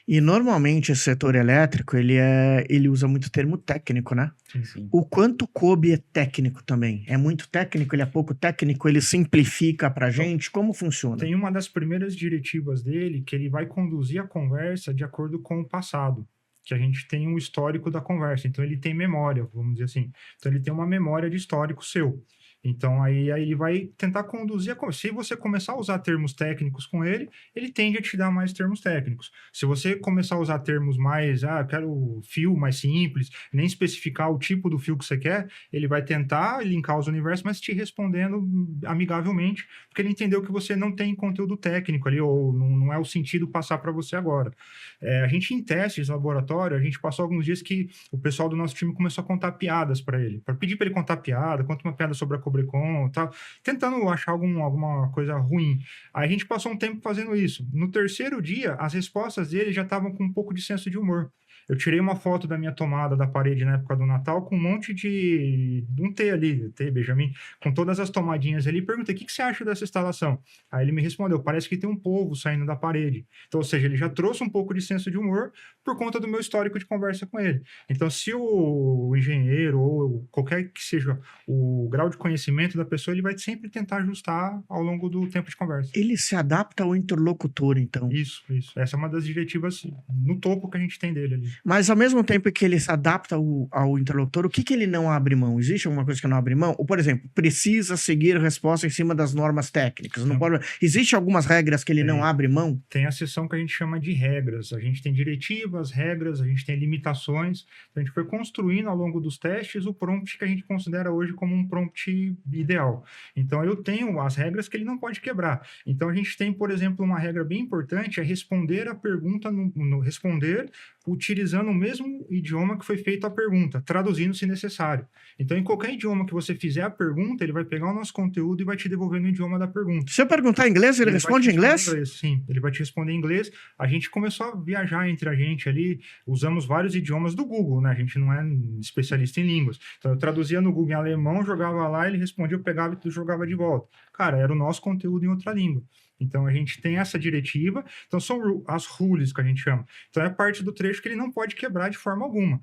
E normalmente esse setor elétrico, ele usa muito termo técnico, né? Sim. O quanto o Kobe é técnico também? É muito técnico? Ele é pouco técnico? Ele simplifica pra gente? Como funciona? Tem uma das primeiras diretivas dele que ele vai conduzir a conversa de acordo com o passado, que a gente tem um histórico da conversa. Então ele tem memória, vamos dizer assim. Então ele tem uma memória de histórico seu. Então, aí ele vai tentar conduzir a conversa. Se você começar a usar termos técnicos com ele, ele tende a te dar mais termos técnicos. Se você começar a usar termos mais, eu quero fio mais simples, nem especificar o tipo do fio que você quer, ele vai tentar linkar os universos, mas te respondendo amigavelmente, porque ele entendeu que você não tem conteúdo técnico ali, ou não é o sentido passar para você agora. A gente, em testes no laboratório, a gente passou alguns dias que o pessoal do nosso time começou a contar piadas para ele, para pedir para ele contar piada, conta uma piada sobre a Cobrecon, tal, tentando achar alguma coisa ruim. Aí a gente passou um tempo fazendo isso. No terceiro dia, as respostas dele já estavam com um pouco de senso de humor. Eu tirei uma foto da minha tomada da parede na época do Natal com um monte de um T ali, T, Benjamin, com todas as tomadinhas ali, e perguntei, o que você acha dessa instalação? Aí ele me respondeu, parece que tem um polvo saindo da parede. Então, ou seja, ele já trouxe um pouco de senso de humor por conta do meu histórico de conversa com ele. Então, se o engenheiro ou qualquer que seja o grau de conhecimento da pessoa, ele vai sempre tentar ajustar ao longo do tempo de conversa. Ele se adapta ao interlocutor, então. Isso. Essa é uma das diretivas no topo que a gente tem dele ali. Mas ao mesmo tempo que ele se adapta ao interlocutor, o que ele não abre mão? Existe alguma coisa que não abre mão? Ou, por exemplo, precisa seguir a resposta em cima das normas técnicas? Não pode... Existe algumas regras que ele não abre mão? Tem a seção que a gente chama de regras. A gente tem diretivas, regras, a gente tem limitações. A gente foi construindo ao longo dos testes o prompt que a gente considera hoje como um prompt ideal. Então, eu tenho as regras que ele não pode quebrar. Então, a gente tem, por exemplo, uma regra bem importante, é responder a pergunta, responder utilizando o mesmo idioma que foi feita a pergunta, traduzindo se necessário. Então, em qualquer idioma que você fizer a pergunta, ele vai pegar o nosso conteúdo e vai te devolver no idioma da pergunta. Se eu perguntar em inglês, ele responde em inglês? Sim, ele vai te responder em inglês. A gente começou a viajar entre a gente ali, usamos vários idiomas do Google, né? A gente não é especialista em línguas. Então, eu traduzia no Google em alemão, jogava lá, ele respondia, eu pegava e jogava de volta. Cara, era o nosso conteúdo em outra língua. Então, a gente tem essa diretiva. Então, são as rules que a gente chama. Então, é parte do trecho que ele não pode quebrar de forma alguma.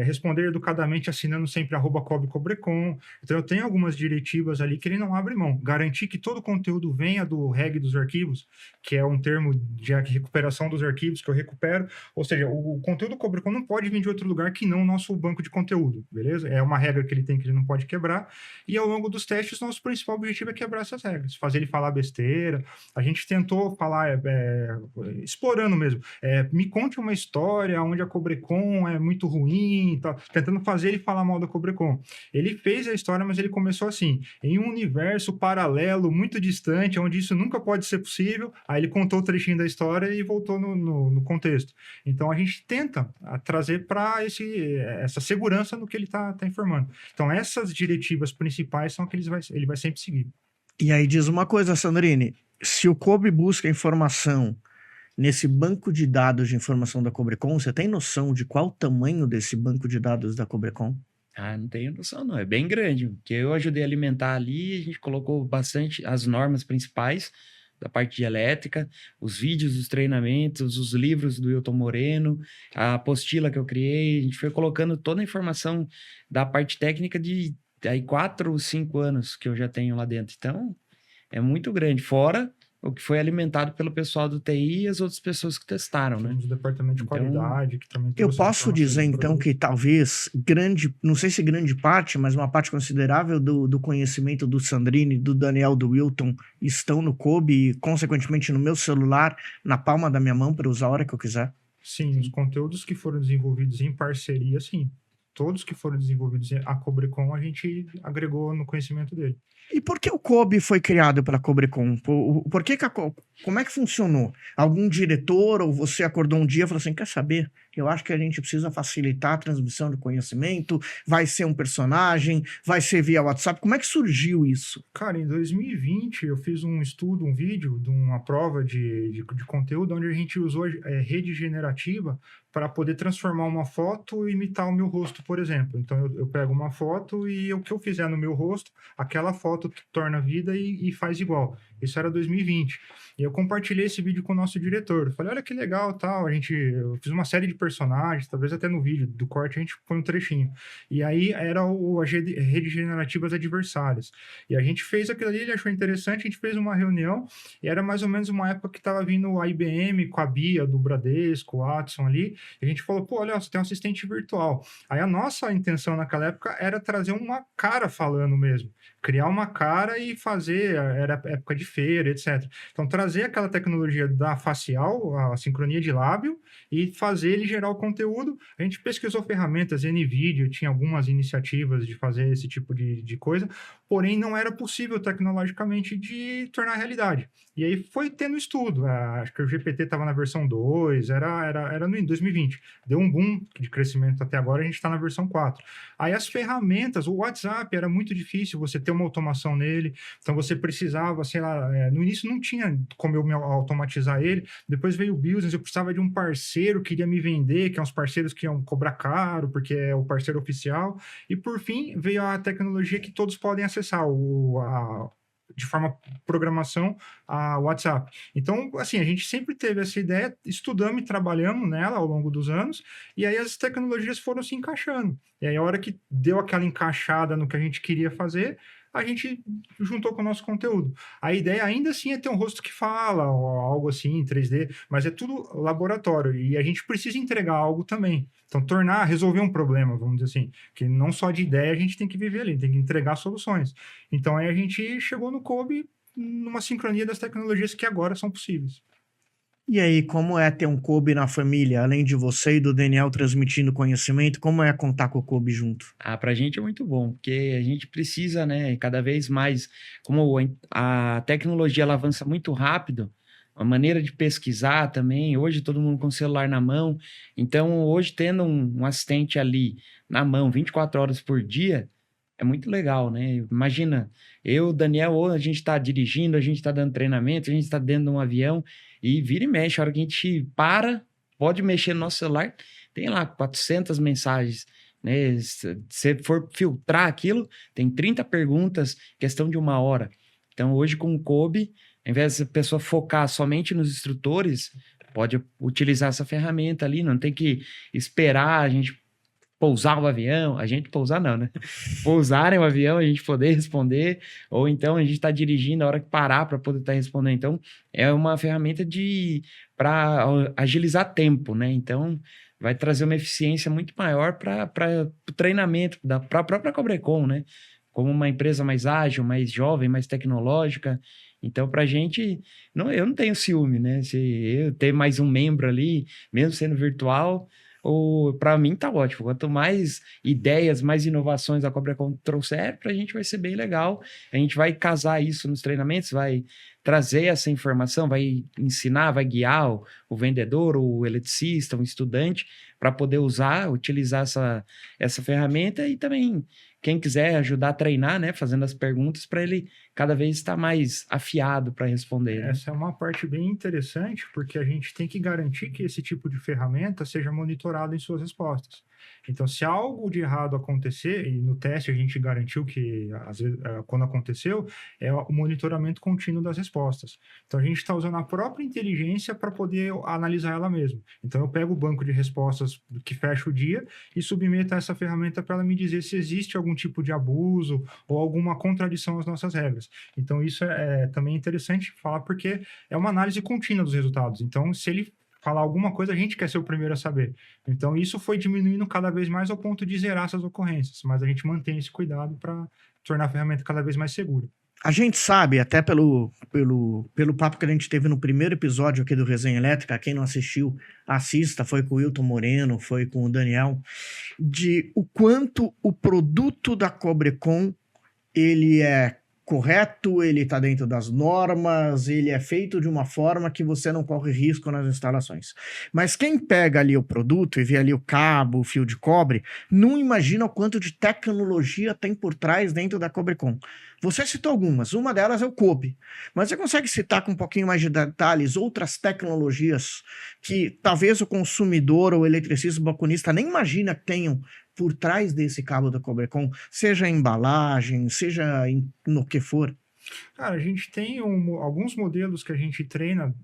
Responder educadamente, assinando sempre @cobrecon. Então, eu tenho algumas diretivas ali que ele não abre mão. Garantir que todo o conteúdo venha do REG dos arquivos, que é um termo de recuperação dos arquivos que eu recupero. Ou seja, o conteúdo do Cobrecon não pode vir de outro lugar que não o nosso banco de conteúdo, beleza? É uma regra que ele tem que ele não pode quebrar. E, ao longo dos testes, nosso principal objetivo é quebrar essas regras. Fazer ele falar besteira. A gente tentou falar, explorando mesmo, me conte uma história onde a Cobrecon é muito ruim, tá, tentando fazer ele falar mal da Cobrecon. Ele fez a história, mas ele começou assim, em um universo paralelo, muito distante, onde isso nunca pode ser possível, aí ele contou o trechinho da história e voltou no contexto. Então, a gente tenta trazer para essa segurança no que ele está informando. Então, essas diretivas principais são que ele vai sempre seguir. E aí diz uma coisa, Sandrini, se o Kobe busca informação nesse banco de dados de informação da Cobrecon, você tem noção de qual o tamanho desse banco de dados da Cobrecon? Não tenho noção não, é bem grande, porque eu ajudei a alimentar ali, a gente colocou bastante as normas principais da parte de elétrica, os vídeos dos treinamentos, os livros do Wilton Moreno, a apostila que eu criei, a gente foi colocando toda a informação da parte técnica de 4 ou 5 anos que eu já tenho lá dentro. Então, é muito grande. Fora o que foi alimentado pelo pessoal do TI e as outras pessoas que testaram, né? Temos o departamento de qualidade, que também... Eu posso dizer, então, que talvez não sei se grande parte, mas uma parte considerável do conhecimento do Sandrini, do Daniel, do Wilton, estão no Kobe e, consequentemente, no meu celular, na palma da minha mão, para usar a hora que eu quiser. Sim, os conteúdos que foram desenvolvidos em parceria, sim. todos que foram desenvolvidos a Cobrecon, a gente agregou no conhecimento dele. E por que o COBE foi criado pela Cobrecon? Por que como é que funcionou? Algum diretor ou você acordou um dia e falou assim, quer saber? Eu acho que a gente precisa facilitar a transmissão de conhecimento, vai ser um personagem, vai ser via WhatsApp. Como é que surgiu isso? Cara, em 2020 eu fiz um estudo, um vídeo de uma prova de conteúdo onde a gente usou rede generativa para poder transformar uma foto e imitar o meu rosto, por exemplo. Então, eu pego uma foto e o que eu fizer no meu rosto, aquela foto torna vida e faz igual. Isso era 2020. E eu compartilhei esse vídeo com o nosso diretor. Falei, olha que legal, tal. Eu fiz uma série de personagens, talvez até no vídeo do corte a gente põe um trechinho. E aí era as redes generativas adversárias. E a gente fez aquilo ali, ele achou interessante, a gente fez uma reunião, e era mais ou menos uma época que estava vindo a IBM com a Bia do Bradesco, o Watson ali, e a gente falou, pô, olha, você tem um assistente virtual. Aí a nossa intenção naquela época era trazer uma cara falando mesmo, criar uma cara e fazer, era época de feira, etc. Então, trazer aquela tecnologia da facial, a sincronia de lábio, e fazer ele gerar o conteúdo. A gente pesquisou ferramentas, NVIDIA, tinha algumas iniciativas de fazer esse tipo de coisa, porém não era possível tecnologicamente de tornar realidade. E aí foi tendo estudo, acho que o GPT estava na versão 2, era no 2020, deu um boom de crescimento até agora, a gente está na versão 4. Aí as ferramentas, o WhatsApp era muito difícil você ter uma automação nele, então você precisava, sei lá, no início não tinha como eu me automatizar ele, depois veio o business, eu precisava de um parceiro que iria me vender, que é uns parceiros que iam cobrar caro, porque é o parceiro oficial, e por fim veio a tecnologia que todos podem acessar, de forma programação, a WhatsApp. Então, assim, a gente sempre teve essa ideia, estudamos e trabalhamos nela ao longo dos anos, e aí as tecnologias foram se encaixando. E aí, a hora que deu aquela encaixada no que a gente queria fazer, a gente juntou com o nosso conteúdo. A ideia ainda assim é ter um rosto que fala, ou algo assim, em 3D, mas é tudo laboratório, e a gente precisa entregar algo também. Então, resolver um problema, vamos dizer assim, que não só de ideia a gente tem que viver ali, tem que entregar soluções. Então, aí a gente chegou no COBE numa sincronia das tecnologias que agora são possíveis. E aí, como é ter um COBE na família, além de você e do Daniel transmitindo conhecimento, como é contar com o COBE junto? Pra gente é muito bom, porque a gente precisa, né, cada vez mais, como a tecnologia ela avança muito rápido, a maneira de pesquisar também, hoje todo mundo com o celular na mão, então hoje tendo um assistente ali na mão 24 horas por dia, é muito legal, né? Imagina, eu, Daniel, ou a gente está dirigindo, a gente está dando treinamento, a gente está dentro de um avião e vira e mexe. A hora que a gente pode mexer no nosso celular, tem lá 400 mensagens, né? Se você for filtrar aquilo, tem 30 perguntas, questão de 1 hora. Então, hoje com o COBE, ao invés da pessoa focar somente nos instrutores, pode utilizar essa ferramenta ali, não tem que esperar a gente pousar o avião, a gente pousar não, né? Pousarem o avião, a gente poder responder, ou então a gente está dirigindo, a hora que parar para poder estar respondendo. Então, é uma ferramenta para agilizar tempo, né? Então, vai trazer uma eficiência muito maior para o treinamento, para a própria Cobrecon, né? Como uma empresa mais ágil, mais jovem, mais tecnológica. Então, para a gente, eu não tenho ciúme, né? Se eu ter mais um membro ali, mesmo sendo virtual, para mim tá ótimo. Quanto mais ideias, mais inovações a Cobrecon trouxer, para a gente vai ser bem legal. A gente vai casar isso nos treinamentos, vai trazer essa informação, vai ensinar, vai guiar o vendedor, o eletricista, o estudante, para poder utilizar essa ferramenta, e também quem quiser ajudar a treinar, né, fazendo as perguntas para ele cada vez estar mais afiado para responder. Né? Essa é uma parte bem interessante, porque a gente tem que garantir que esse tipo de ferramenta seja monitorado em suas respostas. Então, se algo de errado acontecer, e no teste a gente garantiu que, às vezes, quando aconteceu, é o monitoramento contínuo das respostas. Então, a gente está usando a própria inteligência para poder analisar ela mesma. Então, eu pego o banco de respostas que fecha o dia e submeto a essa ferramenta para ela me dizer se existe algum tipo de abuso ou alguma contradição às nossas regras. Então, isso é também interessante falar, porque é uma análise contínua dos resultados. Então, se ele falar alguma coisa, a gente quer ser o primeiro a saber. Então, isso foi diminuindo cada vez mais ao ponto de zerar essas ocorrências, mas a gente mantém esse cuidado para tornar a ferramenta cada vez mais segura. A gente sabe, até pelo papo que a gente teve no primeiro episódio aqui do Resenha Elétrica, quem não assistiu, assista, foi com o Wilton Moreno, foi com o Daniel, de o quanto o produto da Cobrecon, ele é correto, ele está dentro das normas, ele é feito de uma forma que você não corre risco nas instalações. Mas quem pega ali o produto e vê ali o cabo, o fio de cobre, não imagina o quanto de tecnologia tem por trás dentro da Cobrecon. Você citou algumas, uma delas é o COBE, mas você consegue citar com um pouquinho mais de detalhes outras tecnologias que talvez o consumidor ou o eletricista, o balconista nem imagina que tenham por trás desse cabo da Cobrecon, seja em embalagem, seja no que for? Cara, a gente tem alguns modelos que a gente treina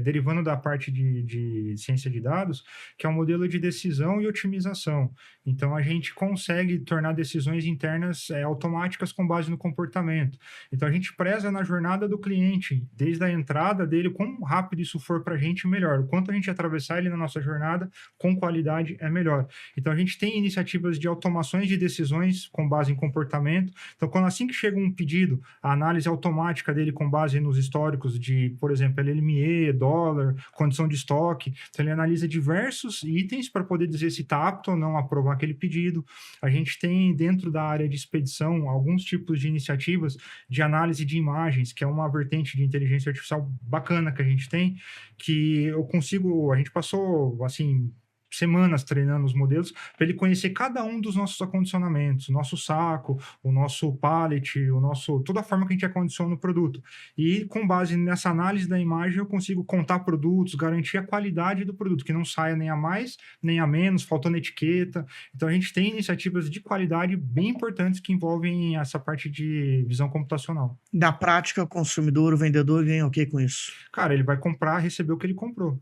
derivando da parte de ciência de dados, que é um modelo de decisão e otimização. Então, a gente consegue tornar decisões internas automáticas com base no comportamento. Então, a gente preza na jornada do cliente, desde a entrada dele, quão rápido isso for para a gente, melhor. O quanto a gente atravessar ele na nossa jornada, com qualidade, é melhor. Então, a gente tem iniciativas de automações de decisões com base em comportamento. Então, assim que chega um pedido, a análise automática dele com base nos históricos de, por exemplo, LME, dólar, condição de estoque. Então, ele analisa diversos itens para poder dizer se está apto ou não a aprovar aquele pedido. A gente tem, dentro da área de expedição, alguns tipos de iniciativas de análise de imagens, que é uma vertente de inteligência artificial bacana que a gente tem, que a gente passou, assim, semanas treinando os modelos para ele conhecer cada um dos nossos acondicionamentos, o nosso saco, o nosso pallet, toda a forma que a gente acondiciona o produto. E com base nessa análise da imagem eu consigo contar produtos, garantir a qualidade do produto, que não saia nem a mais, nem a menos, faltando etiqueta. Então a gente tem iniciativas de qualidade bem importantes que envolvem essa parte de visão computacional. Na prática, o consumidor, o vendedor ganha o que com isso? Cara, ele vai comprar, receber o que ele comprou.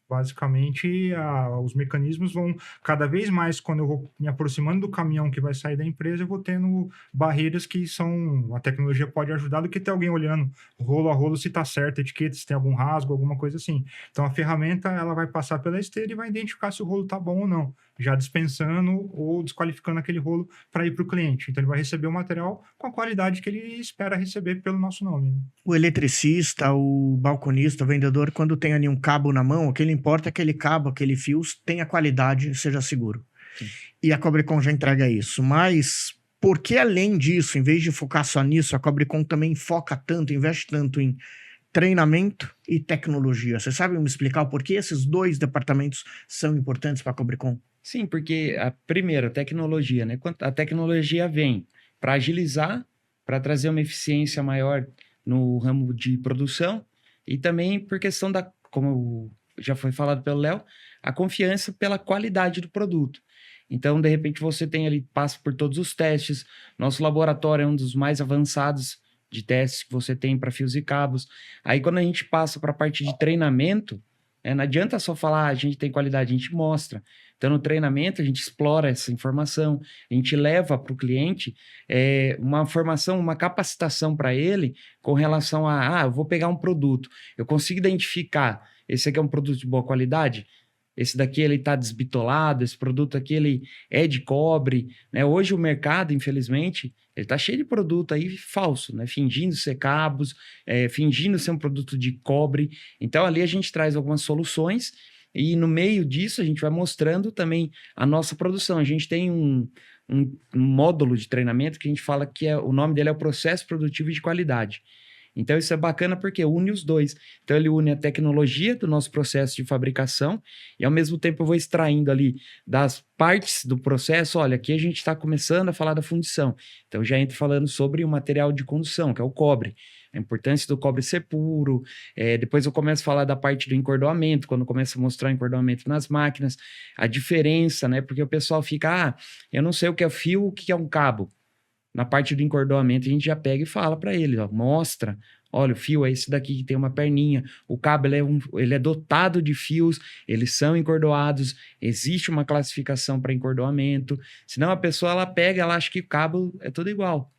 Basicamente, os mecanismos vão cada vez mais, quando eu vou me aproximando do caminhão que vai sair da empresa, eu vou tendo barreiras que a tecnologia pode ajudar do que ter alguém olhando rolo a rolo se está certo, etiqueta, se tem algum rasgo, alguma coisa assim. Então, a ferramenta ela vai passar pela esteira e vai identificar se o rolo está bom ou não, já dispensando ou desqualificando aquele rolo para ir para o cliente. Então, ele vai receber o material com a qualidade que ele espera receber pelo nosso nome. Né? O eletricista, o balconista, o vendedor, quando tem ali um cabo na mão, o que ele importa é que aquele cabo, aquele fio tenha qualidade, seja seguro. Sim. E a Cobrecon já entrega isso. Mas por que além disso, em vez de focar só nisso, a Cobrecon também foca tanto, investe tanto em treinamento e tecnologia? Você sabe me explicar o porquê esses dois departamentos são importantes para a Cobrecon? Sim, porque a tecnologia, né? A tecnologia vem para agilizar, para trazer uma eficiência maior no ramo de produção e também por questão como já foi falado pelo Léo, a confiança pela qualidade do produto. Então, de repente, você passa por todos os testes. Nosso laboratório é um dos mais avançados de testes que você tem para fios e cabos. Aí, quando a gente passa para a parte de treinamento, não adianta só falar, a gente tem qualidade, a gente mostra. Então, no treinamento, a gente explora essa informação, a gente leva para o cliente uma formação, uma capacitação para ele com relação eu vou pegar um produto, eu consigo identificar, esse aqui é um produto de boa qualidade? Esse daqui ele está desbitolado, esse produto aqui ele é de cobre, né? Hoje o mercado, infelizmente, ele está cheio de produto aí falso, né? Fingindo ser cabos, fingindo ser um produto de cobre. Então ali a gente traz algumas soluções e no meio disso a gente vai mostrando também a nossa produção. A gente tem um módulo de treinamento que a gente fala que o nome dele é o processo produtivo de qualidade. Então, isso é bacana porque une os dois. Então, ele une a tecnologia do nosso processo de fabricação e, ao mesmo tempo, eu vou extraindo ali das partes do processo. Olha, aqui a gente está começando a falar da fundição. Então, já entro falando sobre o material de condução, que é o cobre. A importância do cobre ser puro. Depois eu começo a falar da parte do encordoamento, quando eu começo a mostrar o encordoamento nas máquinas. A diferença, né? Porque o pessoal fica, eu não sei o que é fio, o que é um cabo. Na parte do encordoamento, a gente já pega e fala para ele, mostra, olha, o fio é esse daqui que tem uma perninha, o cabo ele é dotado de fios, eles são encordoados, existe uma classificação para encordoamento, senão a pessoa ela pega, ela acha que o cabo é tudo igual.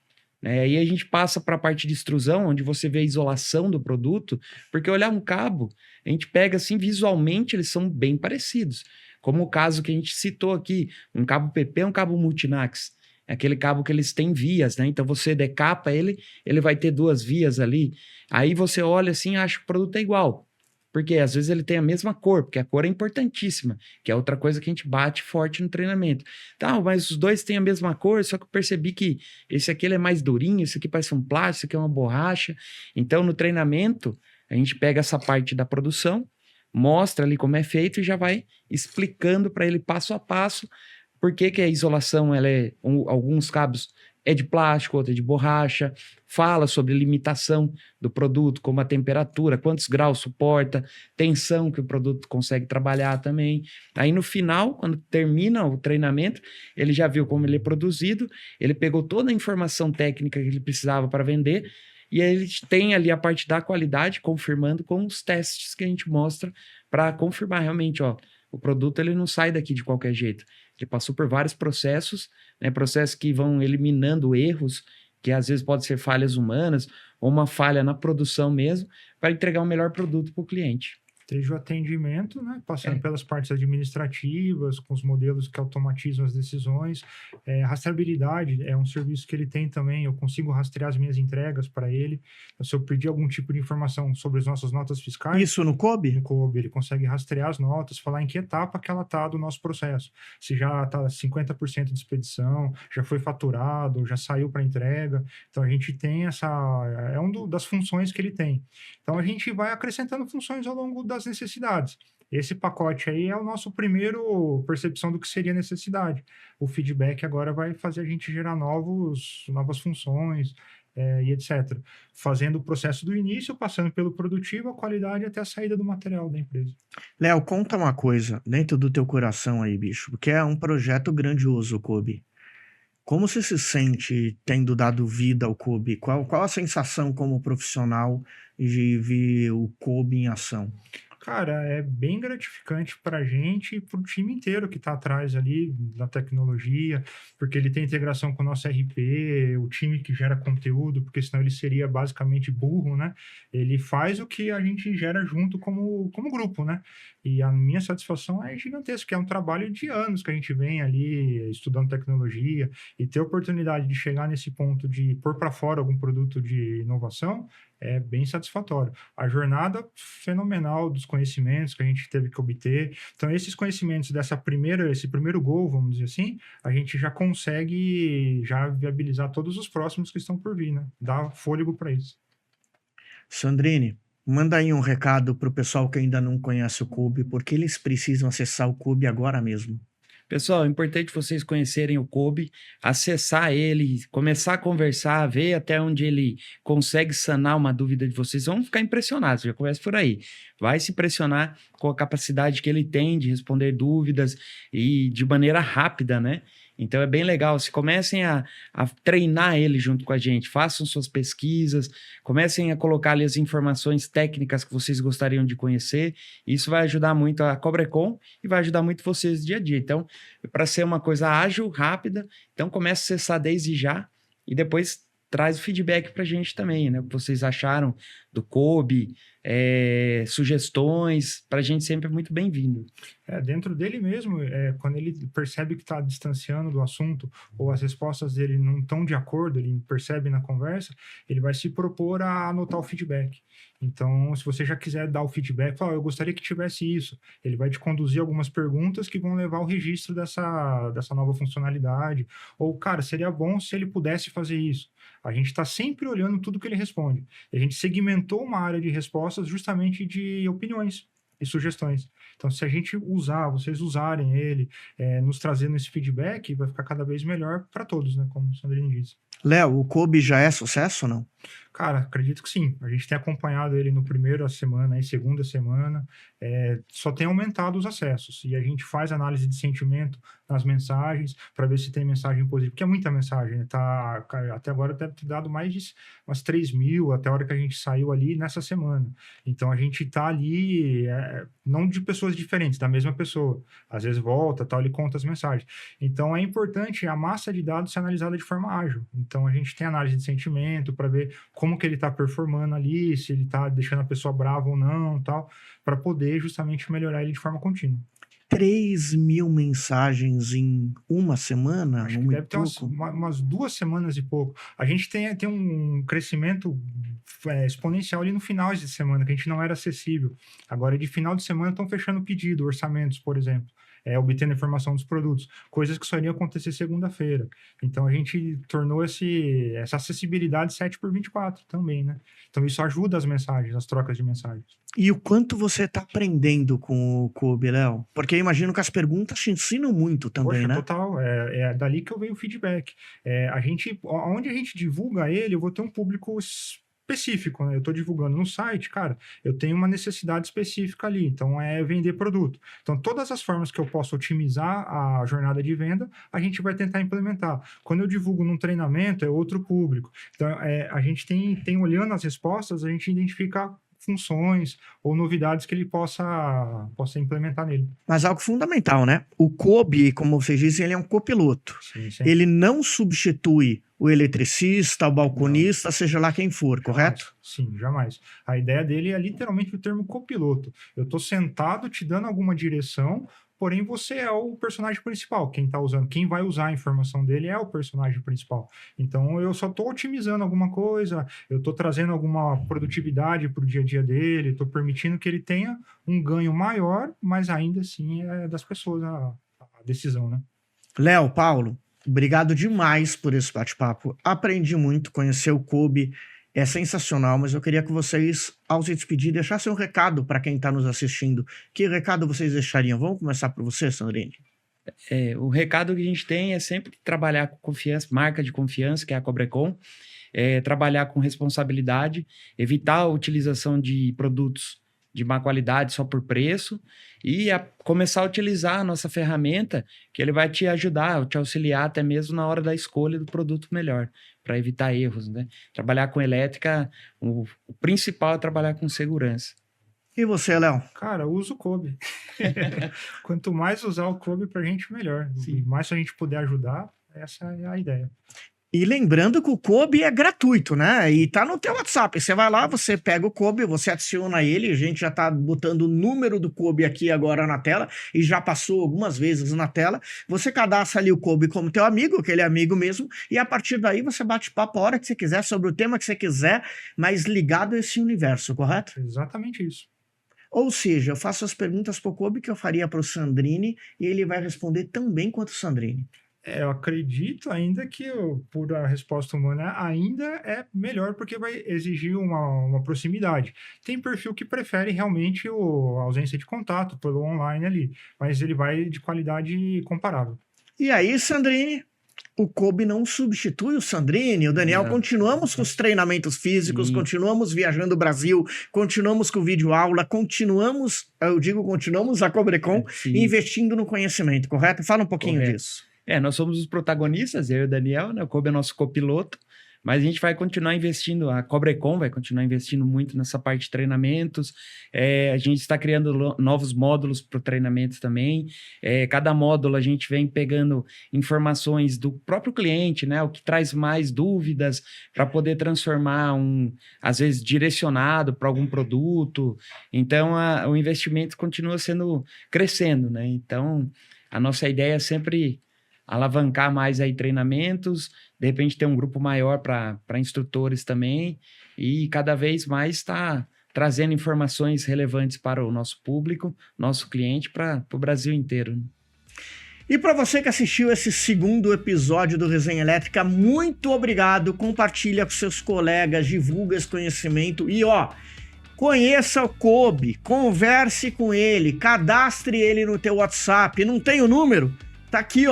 Aí a gente passa para a parte de extrusão, onde você vê a isolação do produto, porque olhar um cabo, a gente pega assim, visualmente eles são bem parecidos, como o caso que a gente citou aqui, um cabo PP, um cabo Multinax. É aquele cabo que eles têm vias, né? Então você decapa ele, ele vai ter 2 vias ali. Aí você olha assim e acha que o produto é igual. Porque às vezes ele tem a mesma cor, porque a cor é importantíssima, que é outra coisa que a gente bate forte no treinamento. Tá, mas os dois têm a mesma cor, só que eu percebi que esse aqui ele é mais durinho, esse aqui parece um plástico, esse aqui é uma borracha. Então no treinamento, a gente pega essa parte da produção, mostra ali como é feito e já vai explicando para ele passo a passo por que que a isolação, alguns cabos é de plástico, outro é de borracha, fala sobre limitação do produto, como a temperatura, quantos graus suporta, tensão que o produto consegue trabalhar também. Aí no final, quando termina o treinamento, ele já viu como ele é produzido, ele pegou toda a informação técnica que ele precisava para vender, e aí ele tem ali a parte da qualidade, confirmando com os testes que a gente mostra para confirmar realmente, ó, o produto ele não sai daqui de qualquer jeito. Ele passou por vários processos, né, processos que vão eliminando erros, que às vezes podem ser falhas humanas, ou uma falha na produção mesmo, para entregar um melhor produto para o cliente. Desde o atendimento, né, passando pelas partes administrativas, com os modelos que automatizam as decisões. Rastreabilidade é um serviço que ele tem também, eu consigo rastrear as minhas entregas para ele. Então, se eu pedir algum tipo de informação sobre as nossas notas fiscais... Isso no COBE? No COBE, ele consegue rastrear as notas, falar em que etapa que ela está do nosso processo. Se já está 50% de expedição, já foi faturado, já saiu para entrega. Então, a gente tem essa... É uma das funções que ele tem. Então, a gente vai acrescentando funções ao longo das necessidades. Esse pacote aí é o nosso primeiro percepção do que seria necessidade. O feedback agora vai fazer a gente gerar novas funções e etc. Fazendo o processo do início, passando pelo produtivo, a qualidade até a saída do material da empresa. Léo, conta uma coisa dentro do teu coração aí, bicho, porque é um projeto grandioso o COBE. Como você se sente tendo dado vida ao COBE? Qual a sensação como profissional de ver o COBE em ação? Cara, é bem gratificante para a gente e para o time inteiro que está atrás ali da tecnologia, porque ele tem integração com o nosso RP, o time que gera conteúdo, porque senão ele seria basicamente burro, né? Ele faz o que a gente gera junto como grupo, né? E a minha satisfação é gigantesca, que é um trabalho de anos que a gente vem ali estudando tecnologia e ter a oportunidade de chegar nesse ponto de pôr para fora algum produto de inovação é bem satisfatório. A jornada fenomenal dos conhecimentos que a gente teve que obter. Então, esses conhecimentos esse primeiro gol, vamos dizer assim, a gente já consegue viabilizar todos os próximos que estão por vir, né? Dá fôlego para isso. Sandrine, manda aí um recado para o pessoal que ainda não conhece o COBE, porque eles precisam acessar o COBE agora mesmo. Pessoal, é importante vocês conhecerem o COBE, acessar ele, começar a conversar, ver até onde ele consegue sanar uma dúvida de vocês. Vão ficar impressionados, já começa por aí. Vai se impressionar com a capacidade que ele tem de responder dúvidas e de maneira rápida, né? Então é bem legal, se comecem a treinar ele junto com a gente, façam suas pesquisas, comecem a colocar ali as informações técnicas que vocês gostariam de conhecer, isso vai ajudar muito a Cobrecon e vai ajudar muito vocês dia a dia. Então, para ser uma coisa ágil, rápida, então comece a acessar desde já e depois traz o feedback para a gente também, né? O que vocês acharam do COBE, sugestões, para a gente sempre é muito bem-vindo. Dentro dele mesmo, quando ele percebe que está distanciando do assunto ou as respostas dele não estão de acordo, ele percebe na conversa, ele vai se propor a anotar o feedback. Então, se você já quiser dar o feedback, fala, eu gostaria que tivesse isso. Ele vai te conduzir algumas perguntas que vão levar ao registro dessa nova funcionalidade. Ou, cara, seria bom se ele pudesse fazer isso. A gente está sempre olhando tudo que ele responde. E a gente segmentou uma área de respostas justamente de opiniões e sugestões. Então, se a gente vocês usarem ele, nos trazendo esse feedback, vai ficar cada vez melhor para todos, né? Como o Sandrine disse. Léo, o COBE já é sucesso ou não? Cara, acredito que sim. A gente tem acompanhado ele no primeira semana, segunda semana, só tem aumentado os acessos. E a gente faz análise de sentimento nas mensagens para ver se tem mensagem positiva, porque é muita mensagem, né? Até agora deve ter dado mais de umas 3 mil até a hora que a gente saiu ali nessa semana. Então a gente está ali, não de pessoas diferentes, da mesma pessoa. Às vezes volta, tal, ele conta as mensagens. Então é importante a massa de dados ser analisada de forma ágil. Então a gente tem análise de sentimento para ver como que ele está performando ali, se ele está deixando a pessoa brava ou não, tal, para poder justamente melhorar ele de forma contínua. 3.000 mensagens em uma semana? Acho que deve ter umas 2 semanas e pouco. A gente tem um crescimento exponencial ali no final de semana, que a gente não era acessível. Agora, de final de semana, estão fechando pedido, orçamentos, por exemplo. Obtendo informação dos produtos, coisas que só iriam acontecer segunda-feira. Então, a gente tornou essa acessibilidade 7x24 também, né? Então, isso ajuda as mensagens, as trocas de mensagens. E o quanto você está aprendendo com o Kobe, Léo? Porque eu imagino que as perguntas te ensinam muito também, Poxa, né? Total. É dali que eu venho o feedback. Onde a gente divulga ele, eu vou ter um público específico, né? Eu estou divulgando no site, cara, eu tenho uma necessidade específica ali, então é vender produto. Então, todas as formas que eu posso otimizar a jornada de venda, a gente vai tentar implementar. Quando eu divulgo num treinamento, é outro público. Então, a gente tem olhando as respostas, a gente identifica funções ou novidades que ele possa implementar nele. Mas algo fundamental, né? O Kobe, como vocês dizem, ele é um copiloto. Sim. Ele não substitui o eletricista, o balconista, seja lá quem for, Jamais. Correto? Sim, jamais. A ideia dele é literalmente o termo copiloto. Eu estou sentado te dando alguma direção, porém você é o personagem principal. Quem vai usar a informação dele é o personagem principal. Então eu só estou otimizando alguma coisa, eu estou trazendo alguma produtividade para o dia a dia dele, estou permitindo que ele tenha um ganho maior, mas ainda assim é das pessoas a decisão, né? Léo, Paulo, obrigado demais por esse bate-papo. Aprendi muito, conhecer o Kobe é sensacional, mas eu queria que vocês, ao se despedir, deixassem um recado para quem está nos assistindo. Que recado vocês deixariam? Vamos começar por você, Sandrine. O recado que a gente tem é sempre trabalhar com confiança, marca de confiança, que é a Cobrecon, trabalhar com responsabilidade, evitar a utilização de produtos de má qualidade só por preço e começar a utilizar a nossa ferramenta, que ele vai te ajudar, te auxiliar até mesmo na hora da escolha do produto melhor, para evitar erros, né? Trabalhar com elétrica, o principal é trabalhar com segurança. E você, Léo? Cara, usa o Kobe. Quanto mais usar o Kobe pra gente, melhor. Sim. Mais a gente puder ajudar, essa é a ideia. E lembrando que o Kobe é gratuito, né? E tá no teu WhatsApp. Você vai lá, você pega o Kobe, você adiciona ele. A gente já tá botando o número do Kobe aqui agora na tela e já passou algumas vezes na tela. Você cadastra ali o Kobe como teu amigo, que ele é amigo mesmo, e a partir daí você bate papo a hora que você quiser, sobre o tema que você quiser, mas ligado a esse universo, correto? Exatamente isso. Ou seja, eu faço as perguntas pro Kobe que eu faria pro Sandrine e ele vai responder tão bem quanto o Sandrine. Eu acredito ainda que por a resposta humana ainda é melhor, porque vai exigir uma proximidade. Tem perfil que prefere realmente a ausência de contato pelo online ali, mas ele vai de qualidade comparável. E aí, Sandrine, o Kobe não substitui o Sandrine e o Daniel. Não. Continuamos com os treinamentos físicos, Sim. continuamos viajando o Brasil, continuamos com vídeo aula, continuamos a Cobrecon Sim. investindo no conhecimento, correto? Fala um pouquinho Correto. disso. Nós somos os protagonistas, eu e o Daniel, né? O Kobe é nosso copiloto, mas a gente vai continuar investindo, a Cobrecon vai continuar investindo muito nessa parte de treinamentos, a gente está criando novos módulos para o treinamento também, cada módulo a gente vem pegando informações do próprio cliente, né? O que traz mais dúvidas para poder transformar às vezes direcionado para algum produto, então o investimento continua crescendo, né? Então a nossa ideia é sempre alavancar mais aí treinamentos, de repente ter um grupo maior para instrutores também e cada vez mais está trazendo informações relevantes para o nosso público, nosso cliente, para o Brasil inteiro. E para você que assistiu esse segundo episódio do Resenha Elétrica, muito obrigado, compartilha com seus colegas, divulga esse conhecimento e conheça o Kobe, converse com ele, cadastre ele no teu WhatsApp, não tem o número? Tá aqui,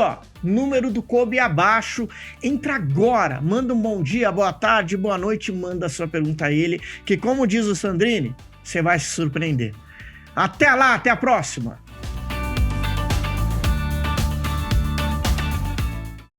número do Kobe abaixo. Entra agora, manda um bom dia, boa tarde, boa noite, manda a sua pergunta a ele, que como diz o Sandrine, você vai se surpreender. Até lá, até a próxima!